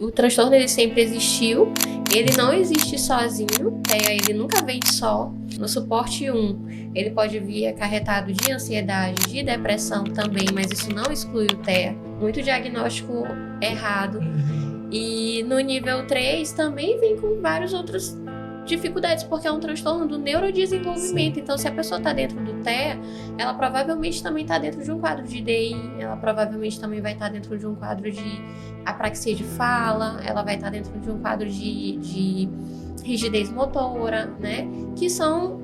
o transtorno ele sempre existiu, ele não existe sozinho, ele nunca vem só. No suporte 1, ele pode vir acarretado de ansiedade, de depressão também, mas isso não exclui o TEA. Muito diagnóstico errado. E no nível 3 também vem com várias outras dificuldades, porque é um transtorno do neurodesenvolvimento. Sim. Então, se a pessoa está dentro do TEA, ela provavelmente também está dentro de um quadro de DI, ela provavelmente também vai estar dentro de um quadro de apraxia de fala, ela vai estar dentro de um quadro de rigidez motora, né? Que são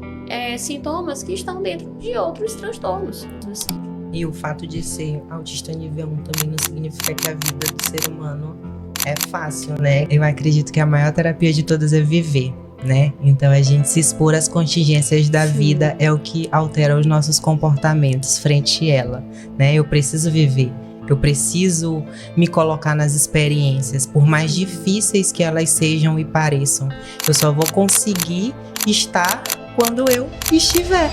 sintomas que estão dentro de outros transtornos. E o fato de ser autista nível 1 também não significa que a vida do ser humano é fácil, né? Eu acredito que a maior terapia de todas é viver, né? Então a gente se expor às contingências da vida é o que altera os nossos comportamentos frente a ela, né? Eu preciso viver, eu preciso me colocar nas experiências, por mais difíceis que elas sejam e pareçam. Eu só vou conseguir estar quando eu estiver.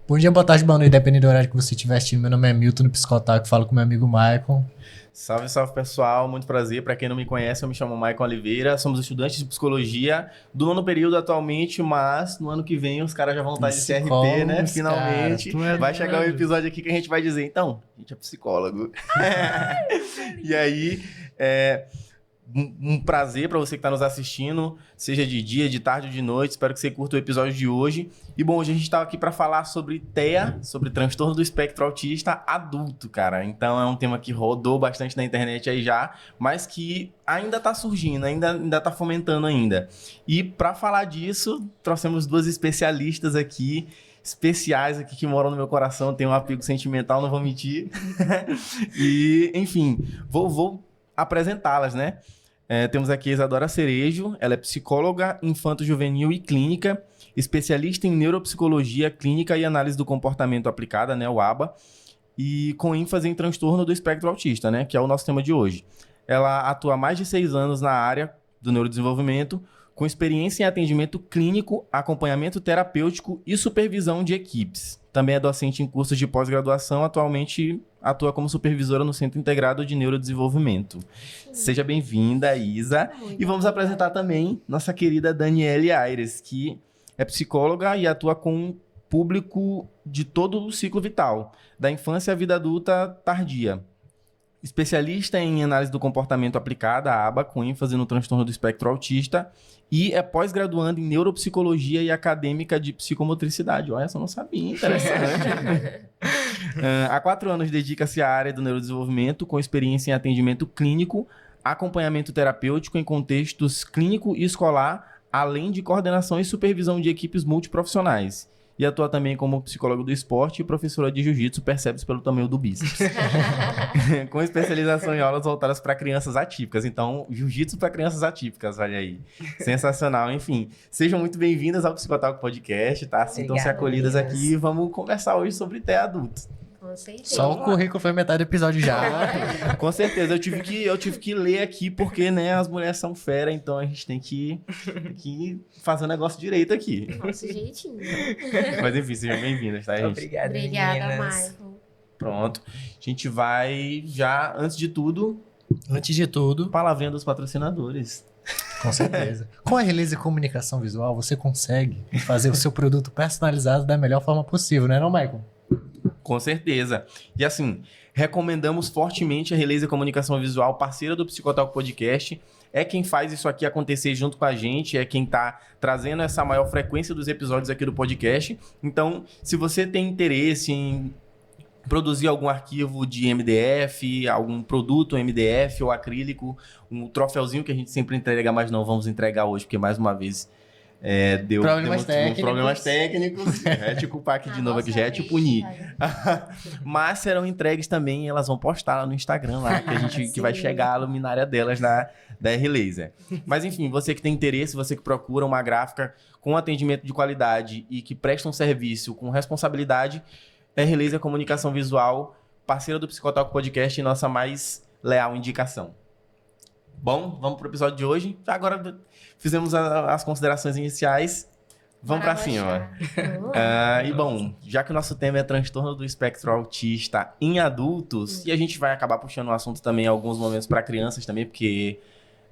Bom dia, boa tarde, boa noite, dependendo do horário que você estiver assistindo. Meu nome é Milton, no Psicotaco, falo com meu amigo Maicon. Salve, salve pessoal, muito prazer. Para quem não me conhece, eu me chamo Maicon Oliveira, somos estudantes de psicologia do 9º período atualmente, mas no ano que vem os caras já vão estar de CRP, né? Finalmente. Cara, vai chegar um episódio aqui que a gente vai dizer, então, a gente é psicólogo. E aí, um prazer para você que está nos assistindo, seja de dia, de tarde ou de noite. Espero que você curta o episódio de hoje. E bom, hoje a gente está aqui para falar sobre TEA, sobre transtorno do espectro autista adulto, cara. Então é um tema que rodou bastante na internet aí já, mas que ainda está surgindo, ainda está fomentando ainda. E para falar disso, trouxemos duas especialistas aqui, especiais aqui que moram no meu coração. Tem um apego sentimental, não vou mentir. E, enfim, vou apresentá-las, né? Temos aqui a Isadora Cerejo, ela é psicóloga infanto-juvenil e clínica, especialista em neuropsicologia clínica e análise do comportamento aplicada, né, o ABA, e com ênfase em transtorno do espectro autista, né, que é o nosso tema de hoje. Ela atua há mais de 6 anos na área do neurodesenvolvimento, com experiência em atendimento clínico, acompanhamento terapêutico e supervisão de equipes. Também é docente em cursos de pós-graduação, atualmente atua como supervisora no Centro Integrado de Neurodesenvolvimento. Seja bem-vinda, Isa. E vamos apresentar também nossa querida Daniele Aires, que é psicóloga e atua com público de todo o ciclo vital, da infância à vida adulta tardia. Especialista em análise do comportamento aplicada, a ABA, com ênfase no transtorno do espectro autista, e é pós-graduanda em neuropsicologia e acadêmica de psicomotricidade. Olha, essa eu não sabia, interessante. Há 4 anos dedica-se à área do neurodesenvolvimento, com experiência em atendimento clínico, acompanhamento terapêutico em contextos clínico e escolar, além de coordenação e supervisão de equipes multiprofissionais. E atua também como psicólogo do esporte e professora de jiu-jitsu, percebe-se pelo tamanho do bíceps. Com especialização em aulas voltadas para crianças atípicas. Então, jiu-jitsu para crianças atípicas, olha aí. Sensacional. Enfim, sejam muito bem-vindas ao Psicotalk Podcast, tá? Sintam-se acolhidas aqui e vamos conversar hoje sobre TEA adulto. Com certeza. Só o currículo foi metade do episódio já. Com certeza, eu tive que ler aqui porque, né, as mulheres são fera, então a gente tem que fazer o negócio direito aqui. Nosso jeitinho. Mas enfim, sejam bem-vindas, tá, gente? Obrigada, Obrigada, meninas. Maicon. Pronto. A gente vai já, antes de tudo, palavrinha dos patrocinadores. Com certeza. Com a Release Comunicação Visual, você consegue fazer o seu produto personalizado da melhor forma possível, né, não, Maicon? Com certeza. E assim, recomendamos fortemente a Release Comunicação Visual, parceira do Psicotalk Podcast. É quem faz isso aqui acontecer junto com a gente, é quem tá trazendo essa maior frequência dos episódios aqui do podcast. Então, se você tem interesse em produzir algum arquivo de MDF, algum produto MDF ou acrílico, um troféuzinho que a gente sempre entrega, mas não vamos entregar hoje, porque mais uma vez deu problemas técnicos. É te culpar aqui de novo, aqui já é te punir. Mas serão entregues também, elas vão postar lá no Instagram, lá, que a gente que vai chegar a luminária delas da R-Laser. Mas enfim, você que tem interesse, você que procura uma gráfica com atendimento de qualidade e que presta um serviço com responsabilidade, R-Laser Comunicação Visual, parceira do Psicotalk Podcast e nossa mais leal indicação. Bom, vamos pro episódio de hoje. Agora fizemos as considerações iniciais. Vamos pra cima. E bom, já que o nosso tema é transtorno do espectro autista em adultos, e a gente vai acabar puxando o assunto também em alguns momentos para crianças também, porque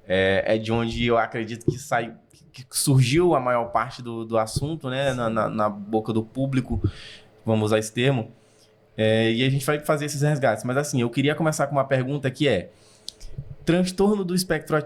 é de onde eu acredito que surgiu a maior parte do assunto, né, na boca do público, vamos usar esse termo, e a gente vai fazer esses resgates. Mas assim, eu queria começar com uma pergunta que é: transtorno do espectro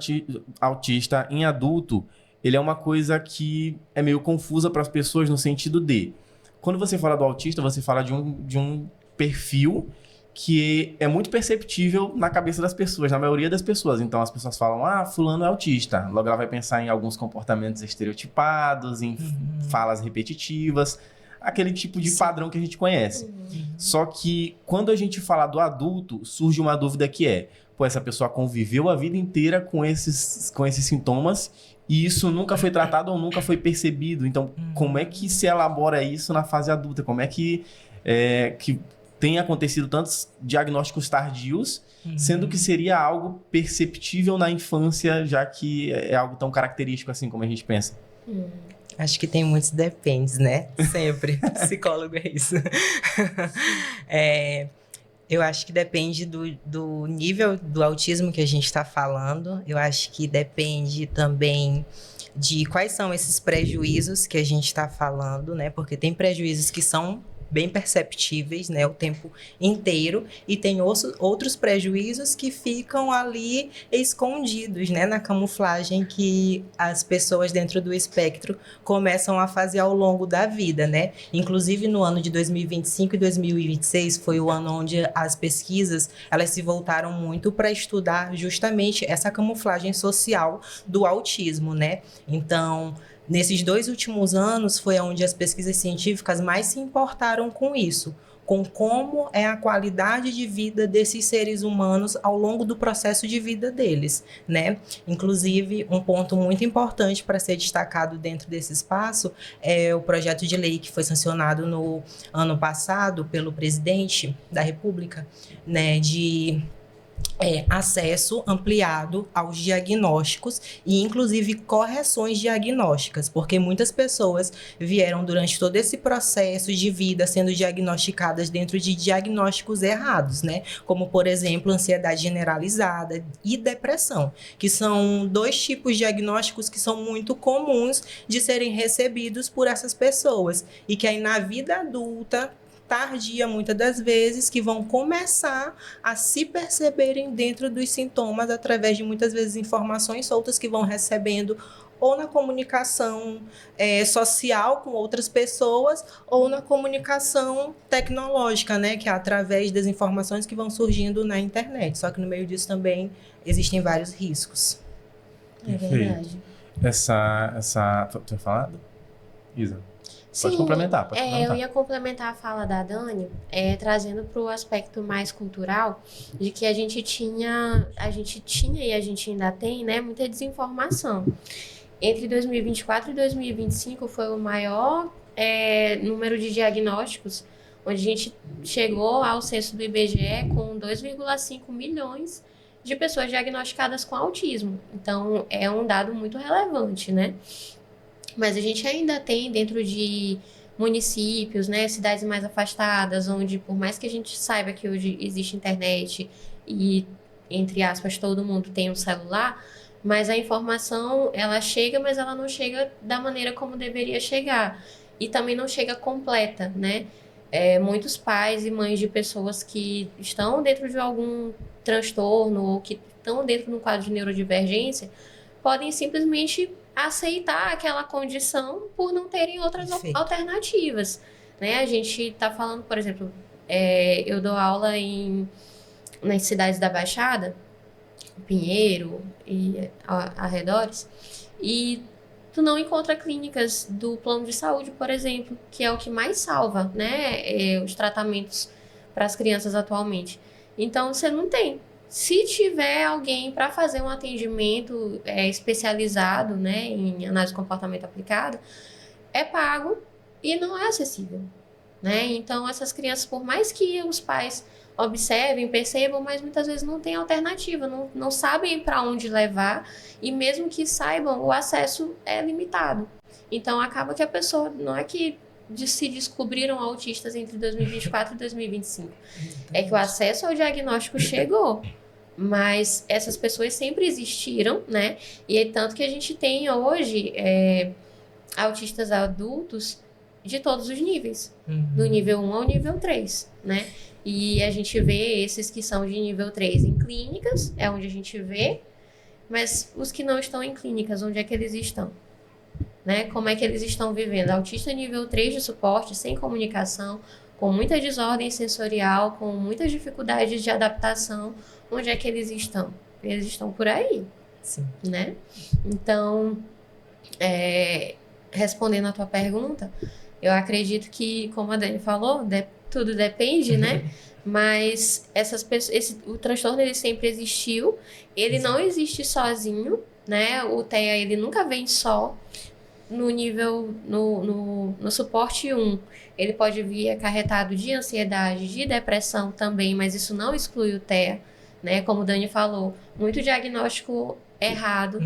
autista em adulto, ele é uma coisa que é meio confusa para as pessoas no sentido de, quando você fala do autista, você fala de um perfil que é muito perceptível na cabeça das pessoas, na maioria das pessoas. Então as pessoas falam, fulano é autista. Logo ela vai pensar em alguns comportamentos estereotipados, em falas repetitivas, aquele tipo de padrão que a gente conhece. Só que quando a gente fala do adulto, surge uma dúvida que é, essa pessoa conviveu a vida inteira com esses sintomas e isso nunca foi tratado ou nunca foi percebido. Então, como é que se elabora isso na fase adulta? Como é que tem acontecido tantos diagnósticos tardios, sendo que seria algo perceptível na infância, já que é algo tão característico assim como a gente pensa? Acho que tem muitos dependes, né? Sempre. Psicólogo é isso. Eu acho que depende do nível do autismo que a gente está falando. Eu acho que depende também de quais são esses prejuízos que a gente está falando, né? Porque tem prejuízos que são bem perceptíveis, né, o tempo inteiro, e tem outros prejuízos que ficam ali escondidos, né, na camuflagem que as pessoas dentro do espectro começam a fazer ao longo da vida, né? Inclusive no ano de 2025 e 2026 foi o ano onde as pesquisas elas se voltaram muito para estudar justamente essa camuflagem social do autismo, né? Então, nesses 2 últimos anos foi onde as pesquisas científicas mais se importaram com isso, com como é a qualidade de vida desses seres humanos ao longo do processo de vida deles, né? Inclusive, um ponto muito importante para ser destacado dentro desse espaço é o projeto de lei que foi sancionado no ano passado pelo presidente da República, né, de acesso ampliado aos diagnósticos e, inclusive, correções diagnósticas, porque muitas pessoas vieram durante todo esse processo de vida sendo diagnosticadas dentro de diagnósticos errados, né? Como, por exemplo, ansiedade generalizada e depressão, que são 2 tipos de diagnósticos que são muito comuns de serem recebidos por essas pessoas e que aí na vida adulta tardia, muitas das vezes, que vão começar a se perceberem dentro dos sintomas através de, muitas vezes, informações soltas que vão recebendo ou na comunicação social com outras pessoas ou na comunicação tecnológica, né, que é através das informações que vão surgindo na internet. Só que no meio disso também existem vários riscos. É verdade. Tu tinha falado? Isa? Pode Sim, complementar, pode complementar. Eu ia complementar a fala da Dani, trazendo para o aspecto mais cultural, de que a gente tinha e a gente ainda tem, né, muita desinformação. Entre 2024 e 2025 foi o maior número de diagnósticos, onde a gente chegou ao censo do IBGE com 2,5 milhões de pessoas diagnosticadas com autismo. Então, é um dado muito relevante, né? Mas a gente ainda tem dentro de municípios, né, cidades mais afastadas, onde por mais que a gente saiba que hoje existe internet e, entre aspas, todo mundo tem um celular, mas a informação, ela chega, mas ela não chega da maneira como deveria chegar. E também não chega completa, né? Muitos pais e mães de pessoas que estão dentro de algum transtorno ou que estão dentro de um quadro de neurodivergência podem simplesmente aceitar aquela condição por não terem outras alternativas, né? A gente está falando, por exemplo, eu dou aula nas cidades da Baixada, Pinheiro e arredores, e tu não encontra clínicas do plano de saúde, por exemplo, que é o que mais salva, né, os tratamentos para as crianças atualmente. Então, você não tem. Se tiver alguém para fazer um atendimento especializado, né, em análise de comportamento aplicada, é pago e não é acessível, né? Então, essas crianças, por mais que os pais observem, percebam, mas muitas vezes não tem alternativa, não sabem para onde levar, e mesmo que saibam, o acesso é limitado. Então, acaba que a pessoa, não é que se descobriram autistas entre 2024 e 2025, é que o acesso ao diagnóstico chegou. Mas essas pessoas sempre existiram, né? E é tanto que a gente tem hoje autistas adultos de todos os níveis, do nível 1 ao nível 3, né? E a gente vê esses que são de nível 3 em clínicas, é onde a gente vê, mas os que não estão em clínicas, onde é que eles estão? Né? Como é que eles estão vivendo? Autista nível 3 de suporte, sem comunicação, com muita desordem sensorial, com muitas dificuldades de adaptação, onde é que eles estão? Eles estão por aí, Sim. né? Então, respondendo a tua pergunta, eu acredito que, como a Dani falou, tudo depende, né? Mas essas pessoas, o transtorno ele sempre existiu, ele não existe sozinho, né? O TEA ele nunca vem só. No nível, no suporte 1, ele pode vir acarretado de ansiedade, de depressão também, mas isso não exclui o TEA, né? Como o Dani falou, muito diagnóstico errado.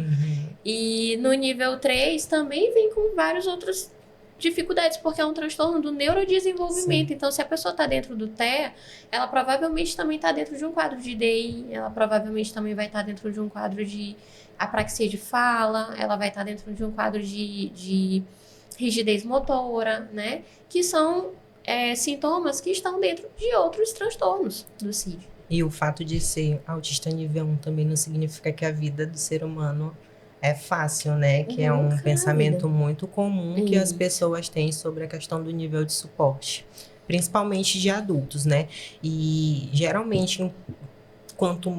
E no nível 3 também vem com várias outras dificuldades, porque é um transtorno do neurodesenvolvimento. Sim. Então, se a pessoa está dentro do TEA, ela provavelmente também está dentro de um quadro de DI, ela provavelmente também vai estar dentro de um quadro de apraxia de fala, ela vai estar dentro de um quadro de rigidez motora, né? Que são sintomas que estão dentro de outros transtornos do CID. E o fato de ser autista nível 1 também não significa que a vida do ser humano é fácil, né? Que é um pensamento muito comum que as pessoas têm sobre a questão do nível de suporte. Principalmente de adultos, né? E geralmente, quanto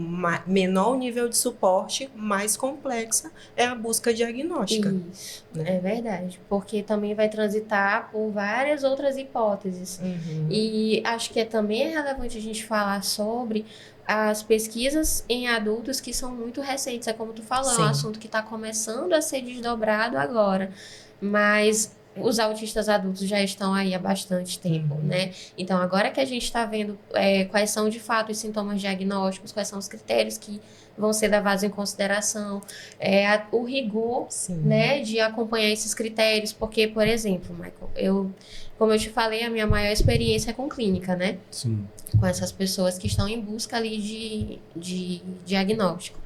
menor o nível de suporte, mais complexa é a busca diagnóstica. Isso, né? É verdade. Porque também vai transitar por várias outras hipóteses. E acho que também é relevante a gente falar sobre as pesquisas em adultos que são muito recentes. É como tu falou, é um assunto que está começando a ser desdobrado agora. Mas os autistas adultos já estão aí há bastante tempo, né? Então, agora que a gente está vendo quais são, de fato, os sintomas diagnósticos, quais são os critérios que vão ser levados em consideração, o rigor, né, de acompanhar esses critérios, porque, por exemplo, Michael, como eu te falei, a minha maior experiência é com clínica, né? Sim. Com essas pessoas que estão em busca ali de diagnóstico.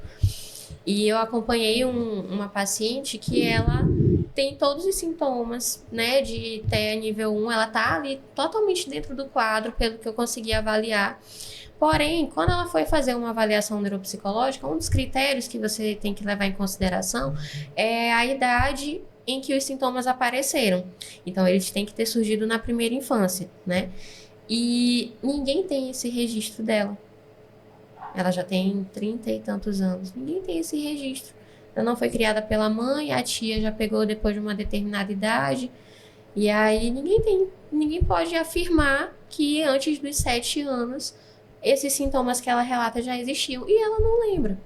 E eu acompanhei uma paciente que ela tem todos os sintomas, né, de TEA nível 1, ela tá ali totalmente dentro do quadro, pelo que eu consegui avaliar. Porém, quando ela foi fazer uma avaliação neuropsicológica, um dos critérios que você tem que levar em consideração é a idade em que os sintomas apareceram. Então, eles têm que ter surgido na primeira infância, né? E ninguém tem esse registro dela. Ela já tem 30 e tantos anos. Ninguém tem esse registro. Ela não foi criada pela mãe, a tia já pegou depois de uma determinada idade. E aí ninguém pode afirmar que antes dos 7 anos esses sintomas que ela relata já existiam. E ela não lembra,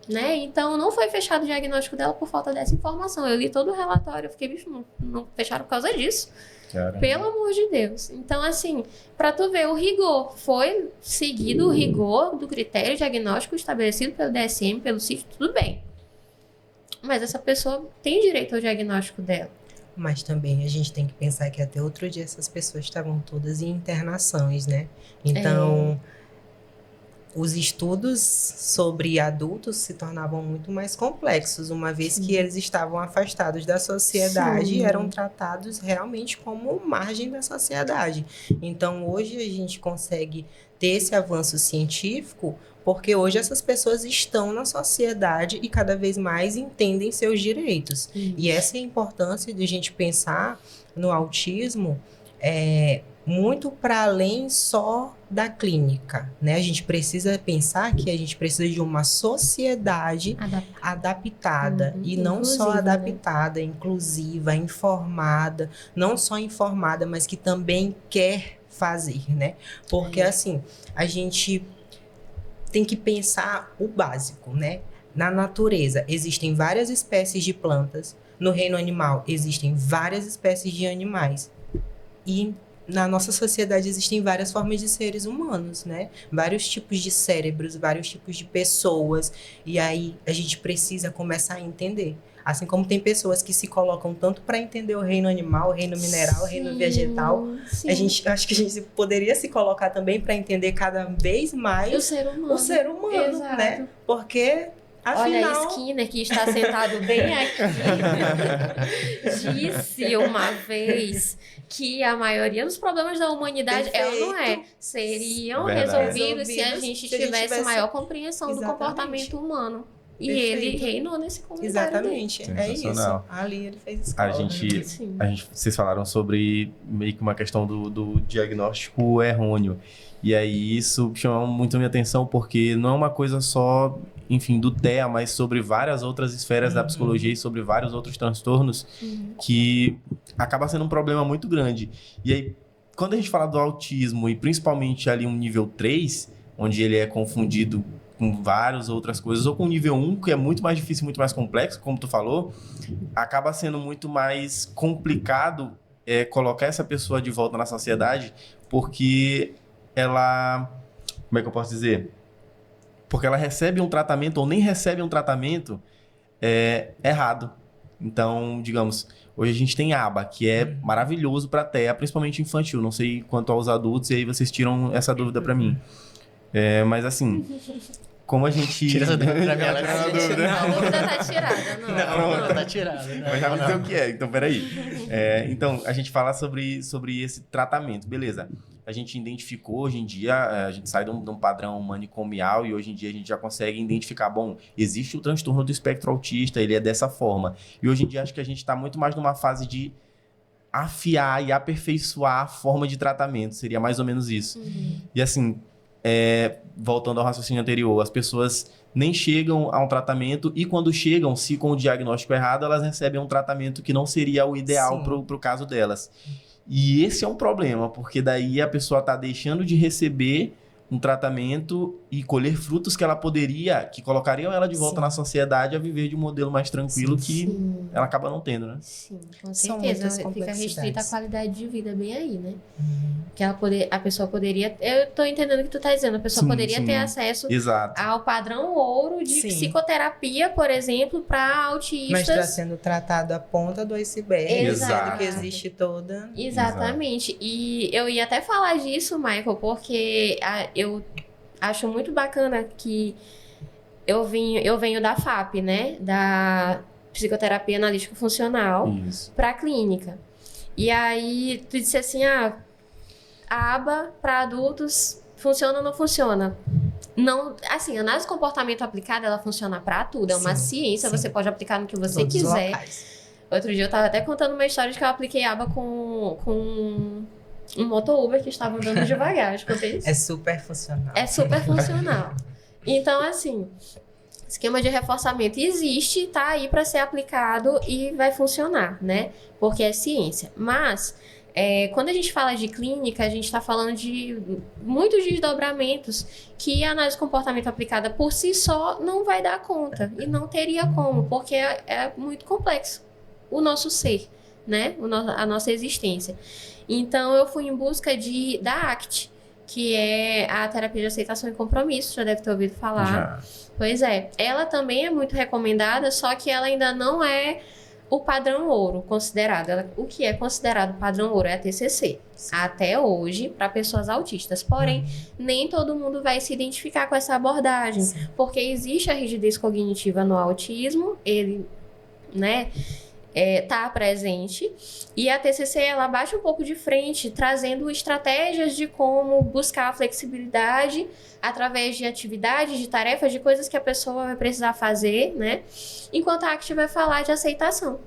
né? Então não foi fechado o diagnóstico dela por falta dessa informação. Eu li todo o relatório, eu fiquei, bicho, não fecharam por causa disso. Caramba. Pelo amor de Deus. Então, assim, pra tu ver o rigor, foi seguido o rigor do critério diagnóstico estabelecido pelo DSM, pelo CID, tudo bem. Mas essa pessoa tem direito ao diagnóstico dela. Mas também a gente tem que pensar que até outro dia essas pessoas estavam todas em internações, né? Então, os estudos sobre adultos se tornavam muito mais complexos, uma vez que eles estavam afastados da sociedade e eram tratados realmente como margem da sociedade. Então, hoje a gente consegue ter esse avanço científico porque hoje essas pessoas estão na sociedade e cada vez mais entendem seus direitos. E essa é a importância de a gente pensar no autismo muito para além só da clínica, né? A gente precisa pensar que a gente precisa de uma sociedade adaptada e não só adaptada, né? Inclusiva, informada, não só informada, mas que também quer fazer, né? Porque assim, a gente tem que pensar o básico, né? Na natureza existem várias espécies de plantas, no reino animal existem várias espécies de animais. E na nossa sociedade existem várias formas de seres humanos, né? Vários tipos de cérebros, vários tipos de pessoas. E aí a gente precisa começar a entender. Assim como tem pessoas que se colocam tanto para entender o reino animal, o reino mineral, o reino vegetal, sim. acho que a gente poderia se colocar também para entender cada vez mais O ser humano. o ser humano, Exato. né? Porque Olha, afinal, Skinner, que está sentado bem aqui, disse uma vez que a maioria dos problemas da humanidade, ela não é, seriam Verdade. resolvidos se a gente tivesse maior compreensão do Exatamente. comportamento humano. E Perfeito. ele reinou nesse comentário exatamente, é isso. Sensacional. Ali ele fez A escola. gente, Sim. vocês falaram sobre meio que uma questão do diagnóstico errôneo. E aí isso chama muito minha atenção porque não é uma coisa só, enfim, do TEA, mas sobre várias outras esferas da psicologia e sobre vários outros transtornos que acaba sendo um problema muito grande. E aí, quando a gente fala do autismo e principalmente ali um nível 3, onde ele é confundido com várias outras coisas, ou com o nível 1, que é muito mais difícil, muito mais complexo, como tu falou, acaba sendo muito mais complicado colocar essa pessoa de volta na sociedade, porque ela... Como é que eu posso dizer? Porque ela recebe um tratamento, ou nem recebe um tratamento errado. Então, digamos, hoje a gente tem aba, que é maravilhoso para TEA, principalmente infantil. Não sei quanto aos adultos, e aí vocês tiram essa dúvida para mim. Mas assim... Como a gente... Tira essa dúvida da minha Ela live. tirou a dúvida. A dúvida tá tirada, não. Não, tá tirado. Não, Mas já me não. sei o que é, então peraí. Então, a gente fala sobre esse tratamento, beleza. A gente identificou, hoje em dia, a gente sai de um padrão manicomial e hoje em dia a gente já consegue identificar, bom, existe o transtorno do espectro autista, ele é dessa forma. E hoje em dia acho que a gente está muito mais numa fase de afiar e aperfeiçoar a forma de tratamento, seria mais ou menos isso. E assim... voltando ao raciocínio anterior, as pessoas nem chegam a um tratamento e quando chegam, se com o diagnóstico errado, elas recebem um tratamento que não seria o ideal pro caso delas. E esse é um problema, porque daí a pessoa está deixando de receber um tratamento e colher frutos que ela poderia, que colocariam ela de volta na sociedade a viver de um modelo mais tranquilo que ela acaba não tendo, né? Sim, com São certeza. muitas Fica restrita a complexidades. qualidade de vida bem aí, né? Que a pessoa poderia... Eu tô entendendo o que tu tá dizendo. A pessoa Sim, poderia sim. ter acesso Exato. ao padrão ouro de Sim. psicoterapia, por exemplo, para Mas está autistas. sendo tratado a ponta do iceberg, Exato. sendo que existe toda... Exatamente. E eu ia até falar disso, Michael, porque eu acho muito bacana que eu venho da FAP, né? Da Psicoterapia Analítica Funcional, Isso. para clínica. E aí tu disse assim, a aba para adultos funciona ou não funciona? Não, assim, a análise de comportamento aplicada, ela funciona para tudo, é uma Sim, ciência, sim. você pode aplicar no que você todos os quiser. locais. Outro dia eu tava até contando uma história de que eu apliquei aba com um moto Uber que estava andando devagar, eu te contei isso? É super funcional. É super funcional. Então, assim, esquema de reforçamento existe, tá aí para ser aplicado e vai funcionar, né? Porque é ciência. Mas, quando a gente fala de clínica, a gente está falando de muitos desdobramentos que a análise de comportamento aplicada por si só não vai dar conta. E não teria como, porque é muito complexo o nosso ser, né? A nossa existência. Então, eu fui em busca da ACT, que é a terapia de aceitação e compromisso, já deve ter ouvido falar. Já. Pois é, ela também é muito recomendada, só que ela ainda não é o padrão ouro considerado. O que é considerado padrão ouro é a TCC, até hoje, para pessoas autistas. Porém, nem todo mundo vai se identificar com essa abordagem, porque existe a rigidez cognitiva no autismo, ele, né... tá presente, e a TCC ela bate um pouco de frente, trazendo estratégias de como buscar a flexibilidade através de atividades, de tarefas, de coisas que a pessoa vai precisar fazer, né? Enquanto a ACT vai falar de aceitação,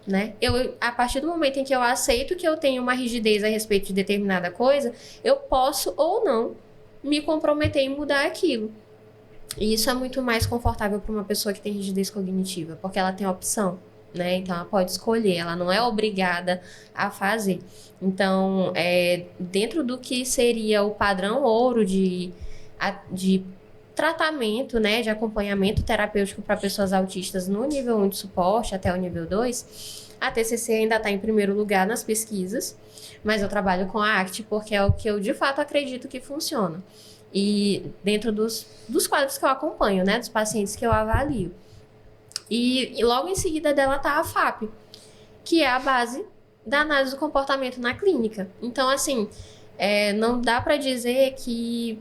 né? A partir do momento em que eu aceito que eu tenho uma rigidez a respeito de determinada coisa, eu posso ou não me comprometer em mudar aquilo. E isso é muito mais confortável para uma pessoa que tem rigidez cognitiva, porque ela tem opção, né? Então, ela pode escolher, ela não é obrigada a fazer. Então, dentro do que seria o padrão ouro de tratamento, né, de acompanhamento terapêutico para pessoas autistas no nível 1 de suporte até o nível 2, a TCC ainda está em primeiro lugar nas pesquisas, mas eu trabalho com a ACT porque é o que eu de fato acredito que funciona. E dentro dos quadros que eu acompanho, né, dos pacientes que eu avalio. E logo em seguida dela está a FAP, que é a base da análise do comportamento na clínica. Então, assim, não dá para dizer que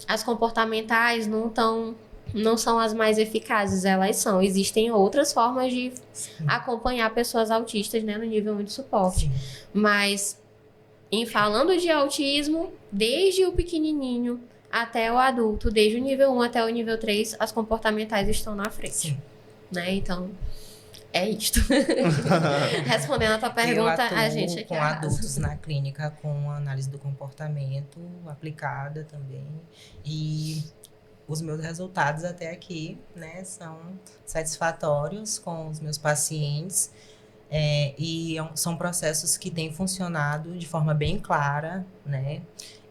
as comportamentais não são as mais eficazes, elas são. Existem outras formas de acompanhar pessoas autistas, né, no nível 1 de suporte. Sim. Mas, falando de autismo, desde o pequenininho até o adulto, desde o nível 1 até o nível 3, as comportamentais estão na frente. Sim. Né? Então, é isto. Respondendo a tua pergunta, eu a gente aqui com adultos na clínica com análise do comportamento aplicada também. E os meus resultados até aqui, né, são satisfatórios com os meus pacientes. E são processos que têm funcionado de forma bem clara, né?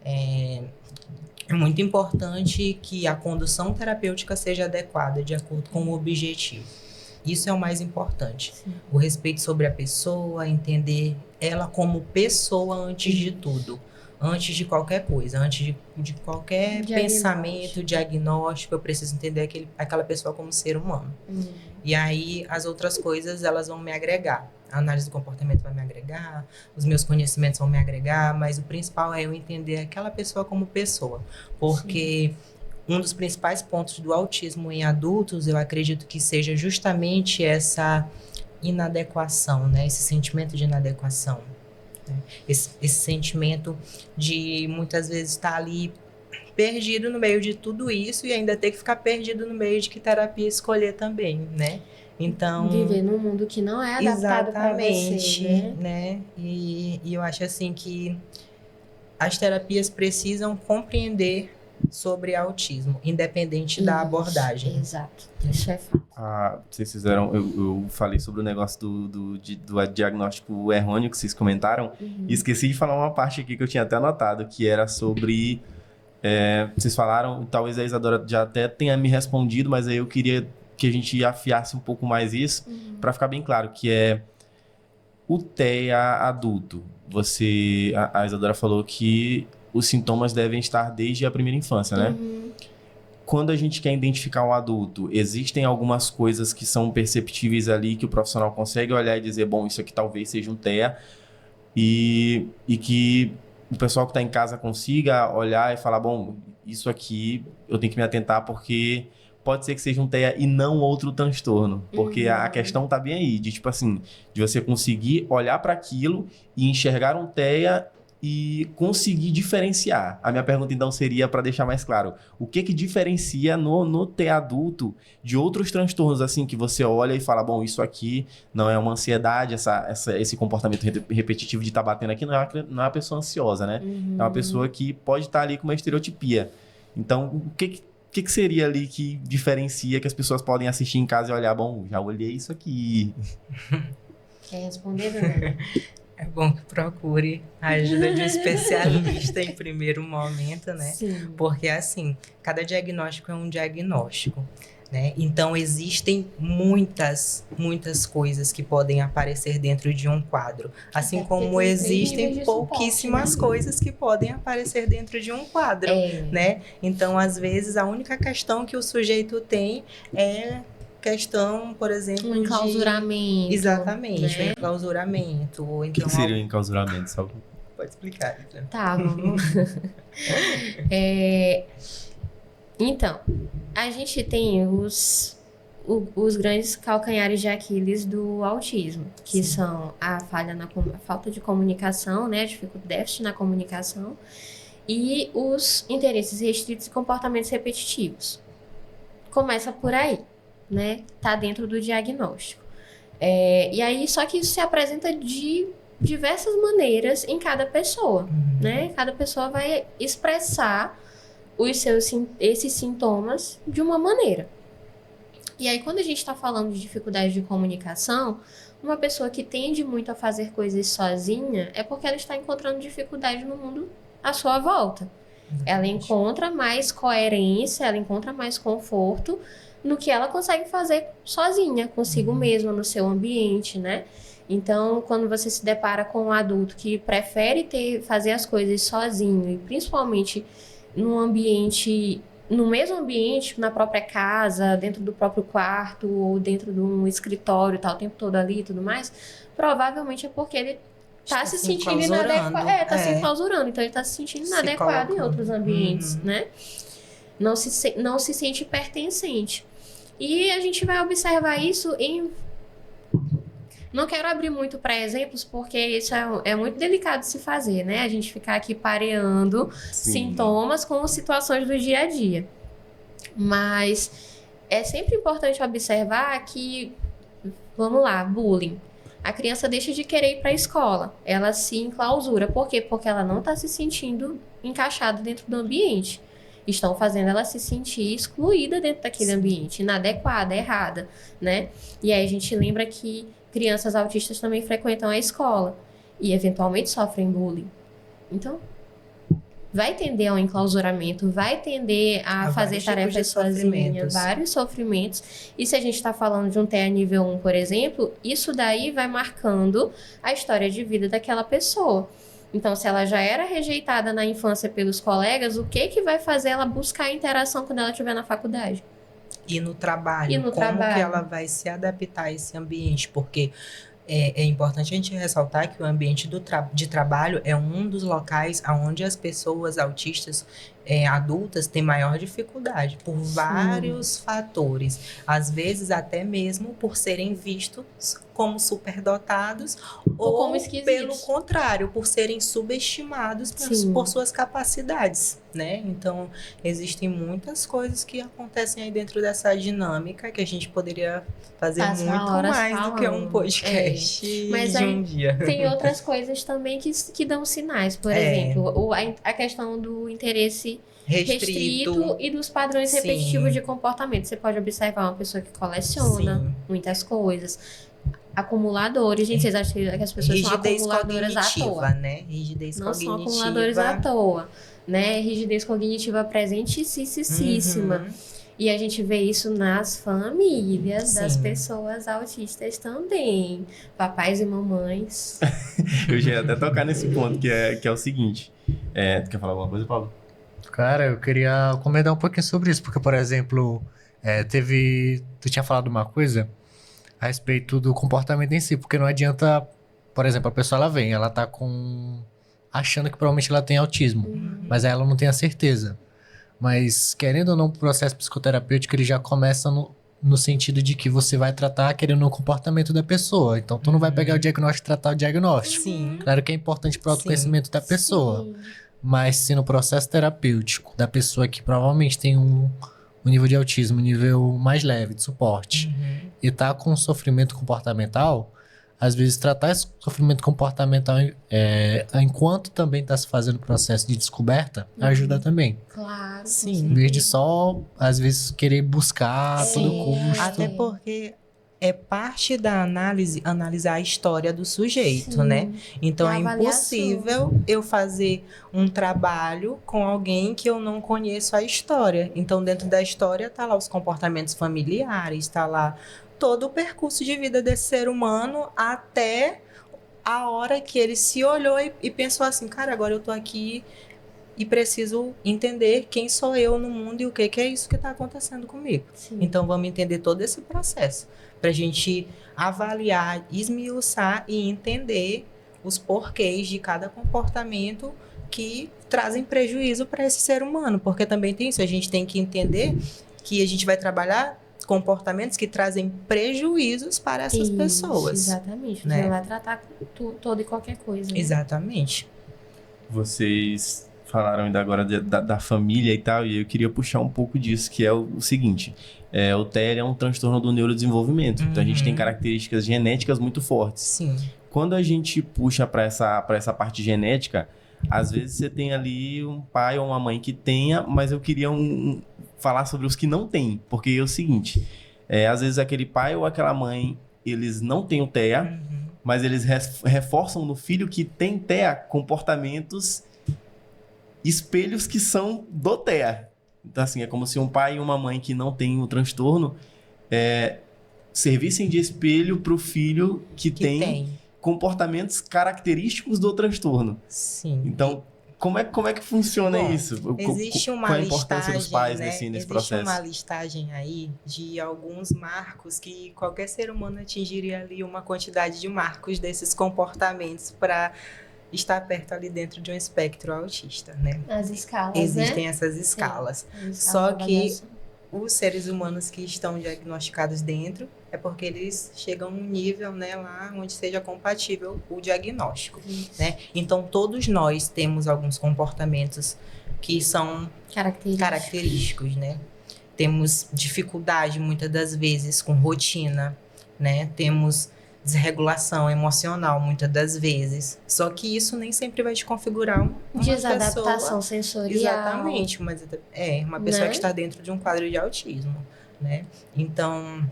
É muito importante que a condução terapêutica seja adequada de acordo com o objetivo. Isso é o mais importante. Sim. O respeito sobre a pessoa, entender ela como pessoa antes de tudo. Antes de qualquer coisa, antes de qualquer pensamento, diagnóstico, eu preciso entender aquela pessoa como ser humano. E aí, as outras coisas, elas vão me agregar. A análise do comportamento vai me agregar, os meus conhecimentos vão me agregar, mas o principal é eu entender aquela pessoa como pessoa. Porque um dos principais pontos do autismo em adultos, eu acredito que seja justamente essa inadequação, né? Esse sentimento de inadequação. Esse sentimento de muitas vezes estar ali perdido no meio de tudo isso e ainda ter que ficar perdido no meio de que terapia escolher também, né? Então, viver num mundo que não é adaptado para você, né? E eu acho assim que as terapias precisam compreender sobre autismo, independente da abordagem. Exato, isso é fato. Vocês fizeram, eu falei sobre o negócio do diagnóstico errôneo que vocês comentaram, e esqueci de falar uma parte aqui que eu tinha até anotado, que era sobre, vocês falaram, talvez a Isadora já até tenha me respondido, mas aí eu queria que a gente afiasse um pouco mais isso, para ficar bem claro, que é o TEA adulto. A Isadora falou que os sintomas devem estar desde a primeira infância, né? Quando a gente quer identificar um adulto, existem algumas coisas que são perceptíveis ali, que o profissional consegue olhar e dizer, bom, isso aqui talvez seja um TEA, e que o pessoal que está em casa consiga olhar e falar, bom, isso aqui eu tenho que me atentar porque pode ser que seja um TEA e não outro transtorno. Porque a questão tá bem aí, de tipo assim, de você conseguir olhar para aquilo e enxergar um TEA e conseguir diferenciar. A minha pergunta, então, seria, para deixar mais claro, o que diferencia no TEA adulto de outros transtornos, assim, que você olha e fala, bom, isso aqui não é uma ansiedade, esse comportamento repetitivo de estar batendo aqui não é uma pessoa ansiosa, né? É uma pessoa que pode estar ali com uma estereotipia. Então, o que seria ali que diferencia, que as pessoas podem assistir em casa e olhar, bom, já olhei isso aqui. Quer responder, Daniela? É bom que procure a ajuda de um especialista em primeiro momento, né? Sim. Porque, assim, cada diagnóstico é um diagnóstico, né? Então, existem muitas coisas que podem aparecer dentro de um quadro. Assim como existem pouquíssimas coisas que podem aparecer dentro de um quadro, né? Então, às vezes, a única questão que o sujeito tem é questão, por exemplo, um enclausuramento. Exatamente, né? um enclausuramento. Ou então, O que seria um enclausuramento? Só pode explicar. Né? Tá, vamos. Então, a gente tem os grandes calcanhares de Aquiles do autismo, que são a falta de comunicação, né, déficit na comunicação, e os interesses restritos e comportamentos repetitivos. Começa por aí. Né, tá dentro do diagnóstico. E aí, só que isso se apresenta de diversas maneiras em cada pessoa, né? Cada pessoa vai expressar esses sintomas de uma maneira. E aí, quando a gente está falando de dificuldade de comunicação, uma pessoa que tende muito a fazer coisas sozinha é porque ela está encontrando dificuldade no mundo à sua volta. Ela encontra mais coerência, ela encontra mais conforto no que ela consegue fazer sozinha, consigo mesma, no seu ambiente, né? Então, quando você se depara com um adulto que prefere fazer as coisas sozinho, e principalmente no mesmo ambiente, na própria casa, dentro do próprio quarto, ou dentro de um escritório, tá o tempo todo ali e tudo mais, provavelmente é porque ele tá se sentindo inadequado. Tá se enclausurando, então ele tá se sentindo inadequado em outros ambientes, né? Não se sente pertencente. E a gente vai observar isso em... Não quero abrir muito para exemplos, porque isso é muito delicado de se fazer, né? A gente ficar aqui pareando sintomas com situações do dia a dia. Mas é sempre importante observar que, vamos lá, bullying. A criança deixa de querer ir para a escola. Ela se enclausura. Por quê? Porque ela não está se sentindo encaixada dentro do ambiente. Estão fazendo ela se sentir excluída dentro daquele ambiente, inadequada, errada, né? E aí a gente lembra que crianças autistas também frequentam a escola e eventualmente sofrem bullying. Então, vai tender ao enclausuramento, vai tender a fazer tarefas sozinha, vários sofrimentos. E se a gente está falando de um TEA nível 1, por exemplo, isso daí vai marcando a história de vida daquela pessoa. Então, se ela já era rejeitada na infância pelos colegas, o que vai fazer ela buscar interação quando ela estiver na faculdade? E no trabalho, que ela vai se adaptar a esse ambiente? Porque é importante a gente ressaltar que o ambiente de trabalho é um dos locais onde as pessoas autistas adultas têm maior dificuldade, por vários fatores. Às vezes, até mesmo por serem vistos como superdotados ou como esquisitos. Pelo contrário, por serem subestimados por suas capacidades, né? Então, existem muitas coisas que acontecem aí dentro dessa dinâmica que a gente poderia fazer muito mais do que um podcast Mas de um dia. Tem outras coisas também que dão sinais. Por exemplo, a questão do interesse restrito e dos padrões repetitivos de comportamento. Você pode observar uma pessoa que coleciona muitas coisas. Acumuladores, gente, vocês acham que as pessoas são acumuladoras à toa? Né? Rigidez não cognitiva. São acumuladores à toa, né? Rigidez cognitiva presentíssima. E a gente vê isso nas famílias das pessoas autistas também. Papais e mamães. Eu já ia até tocar nesse ponto, que é o seguinte. Tu quer falar alguma coisa, Paulo? Cara, eu queria comentar um pouquinho sobre isso, porque, por exemplo, tu tinha falado uma coisa a respeito do comportamento em si, porque não adianta, por exemplo, a pessoa ela tá achando que provavelmente ela tem autismo, mas ela não tem a certeza. Mas, querendo ou não, o processo psicoterapêutico, ele já começa no sentido de que você vai tratar querendo o comportamento da pessoa. Então, tu não vai pegar o diagnóstico e tratar o diagnóstico. Sim. Claro que é importante para o autoconhecimento da pessoa. Mas se no processo terapêutico da pessoa que provavelmente tem um nível de autismo, um nível mais leve de suporte, e tá com sofrimento comportamental, às vezes tratar esse sofrimento comportamental enquanto também tá se fazendo o processo de descoberta, ajuda também. Claro. Sim. Em vez de só, às vezes, querer buscar a todo custo. Até porque é parte da análise, analisar a história do sujeito, né? Então é impossível eu fazer um trabalho com alguém que eu não conheço a história. Então dentro da história tá lá os comportamentos familiares, tá lá todo o percurso de vida desse ser humano até a hora que ele se olhou e pensou assim, cara, agora eu tô aqui e preciso entender quem sou eu no mundo e o que é isso que está acontecendo comigo. Então vamos entender todo esse processo para a gente avaliar, esmiuçar e entender os porquês de cada comportamento que trazem prejuízo para esse ser humano, porque também tem isso, a gente tem que entender que a gente vai trabalhar comportamentos que trazem prejuízos para essas pessoas. Exatamente, né? Você vai tratar toda e qualquer coisa. Né? Exatamente. Vocês falaram ainda agora da família e tal, e eu queria puxar um pouco disso, que é o seguinte. O TEA é um transtorno do neurodesenvolvimento, então a gente tem características genéticas muito fortes. Sim. Quando a gente puxa para essa parte genética, às vezes você tem ali um pai ou uma mãe que tenha, mas eu queria falar sobre os que não têm, porque é o seguinte, às vezes aquele pai ou aquela mãe, eles não têm o TEA, mas eles reforçam no filho que tem TEA comportamentos espelhos que são do TEA. Então, assim, é como se um pai e uma mãe que não têm o transtorno servissem de espelho para o filho que tem comportamentos característicos do transtorno. Sim. Então, como é que funciona Bom, isso? Existe uma Qual a listagem, importância dos pais né? nesse Existe processo? uma listagem aí de alguns marcos que qualquer ser humano atingiria ali uma quantidade de marcos desses comportamentos para estar perto ali dentro de um espectro autista, né? As escalas, Existem né? essas escalas. As Só escalas de que avaliação. os seres humanos que estão diagnosticados dentro é porque eles chegam a um nível, né, lá onde seja compatível o diagnóstico, né? Então todos nós temos alguns comportamentos que são característicos, né? Temos dificuldade muitas das vezes com rotina, né? Temos desregulação emocional muitas das vezes. Só que isso nem sempre vai te configurar uma Desadaptação pessoa. sensorial. Exatamente, uma pessoa Né? que está dentro de um quadro de autismo, né? Então,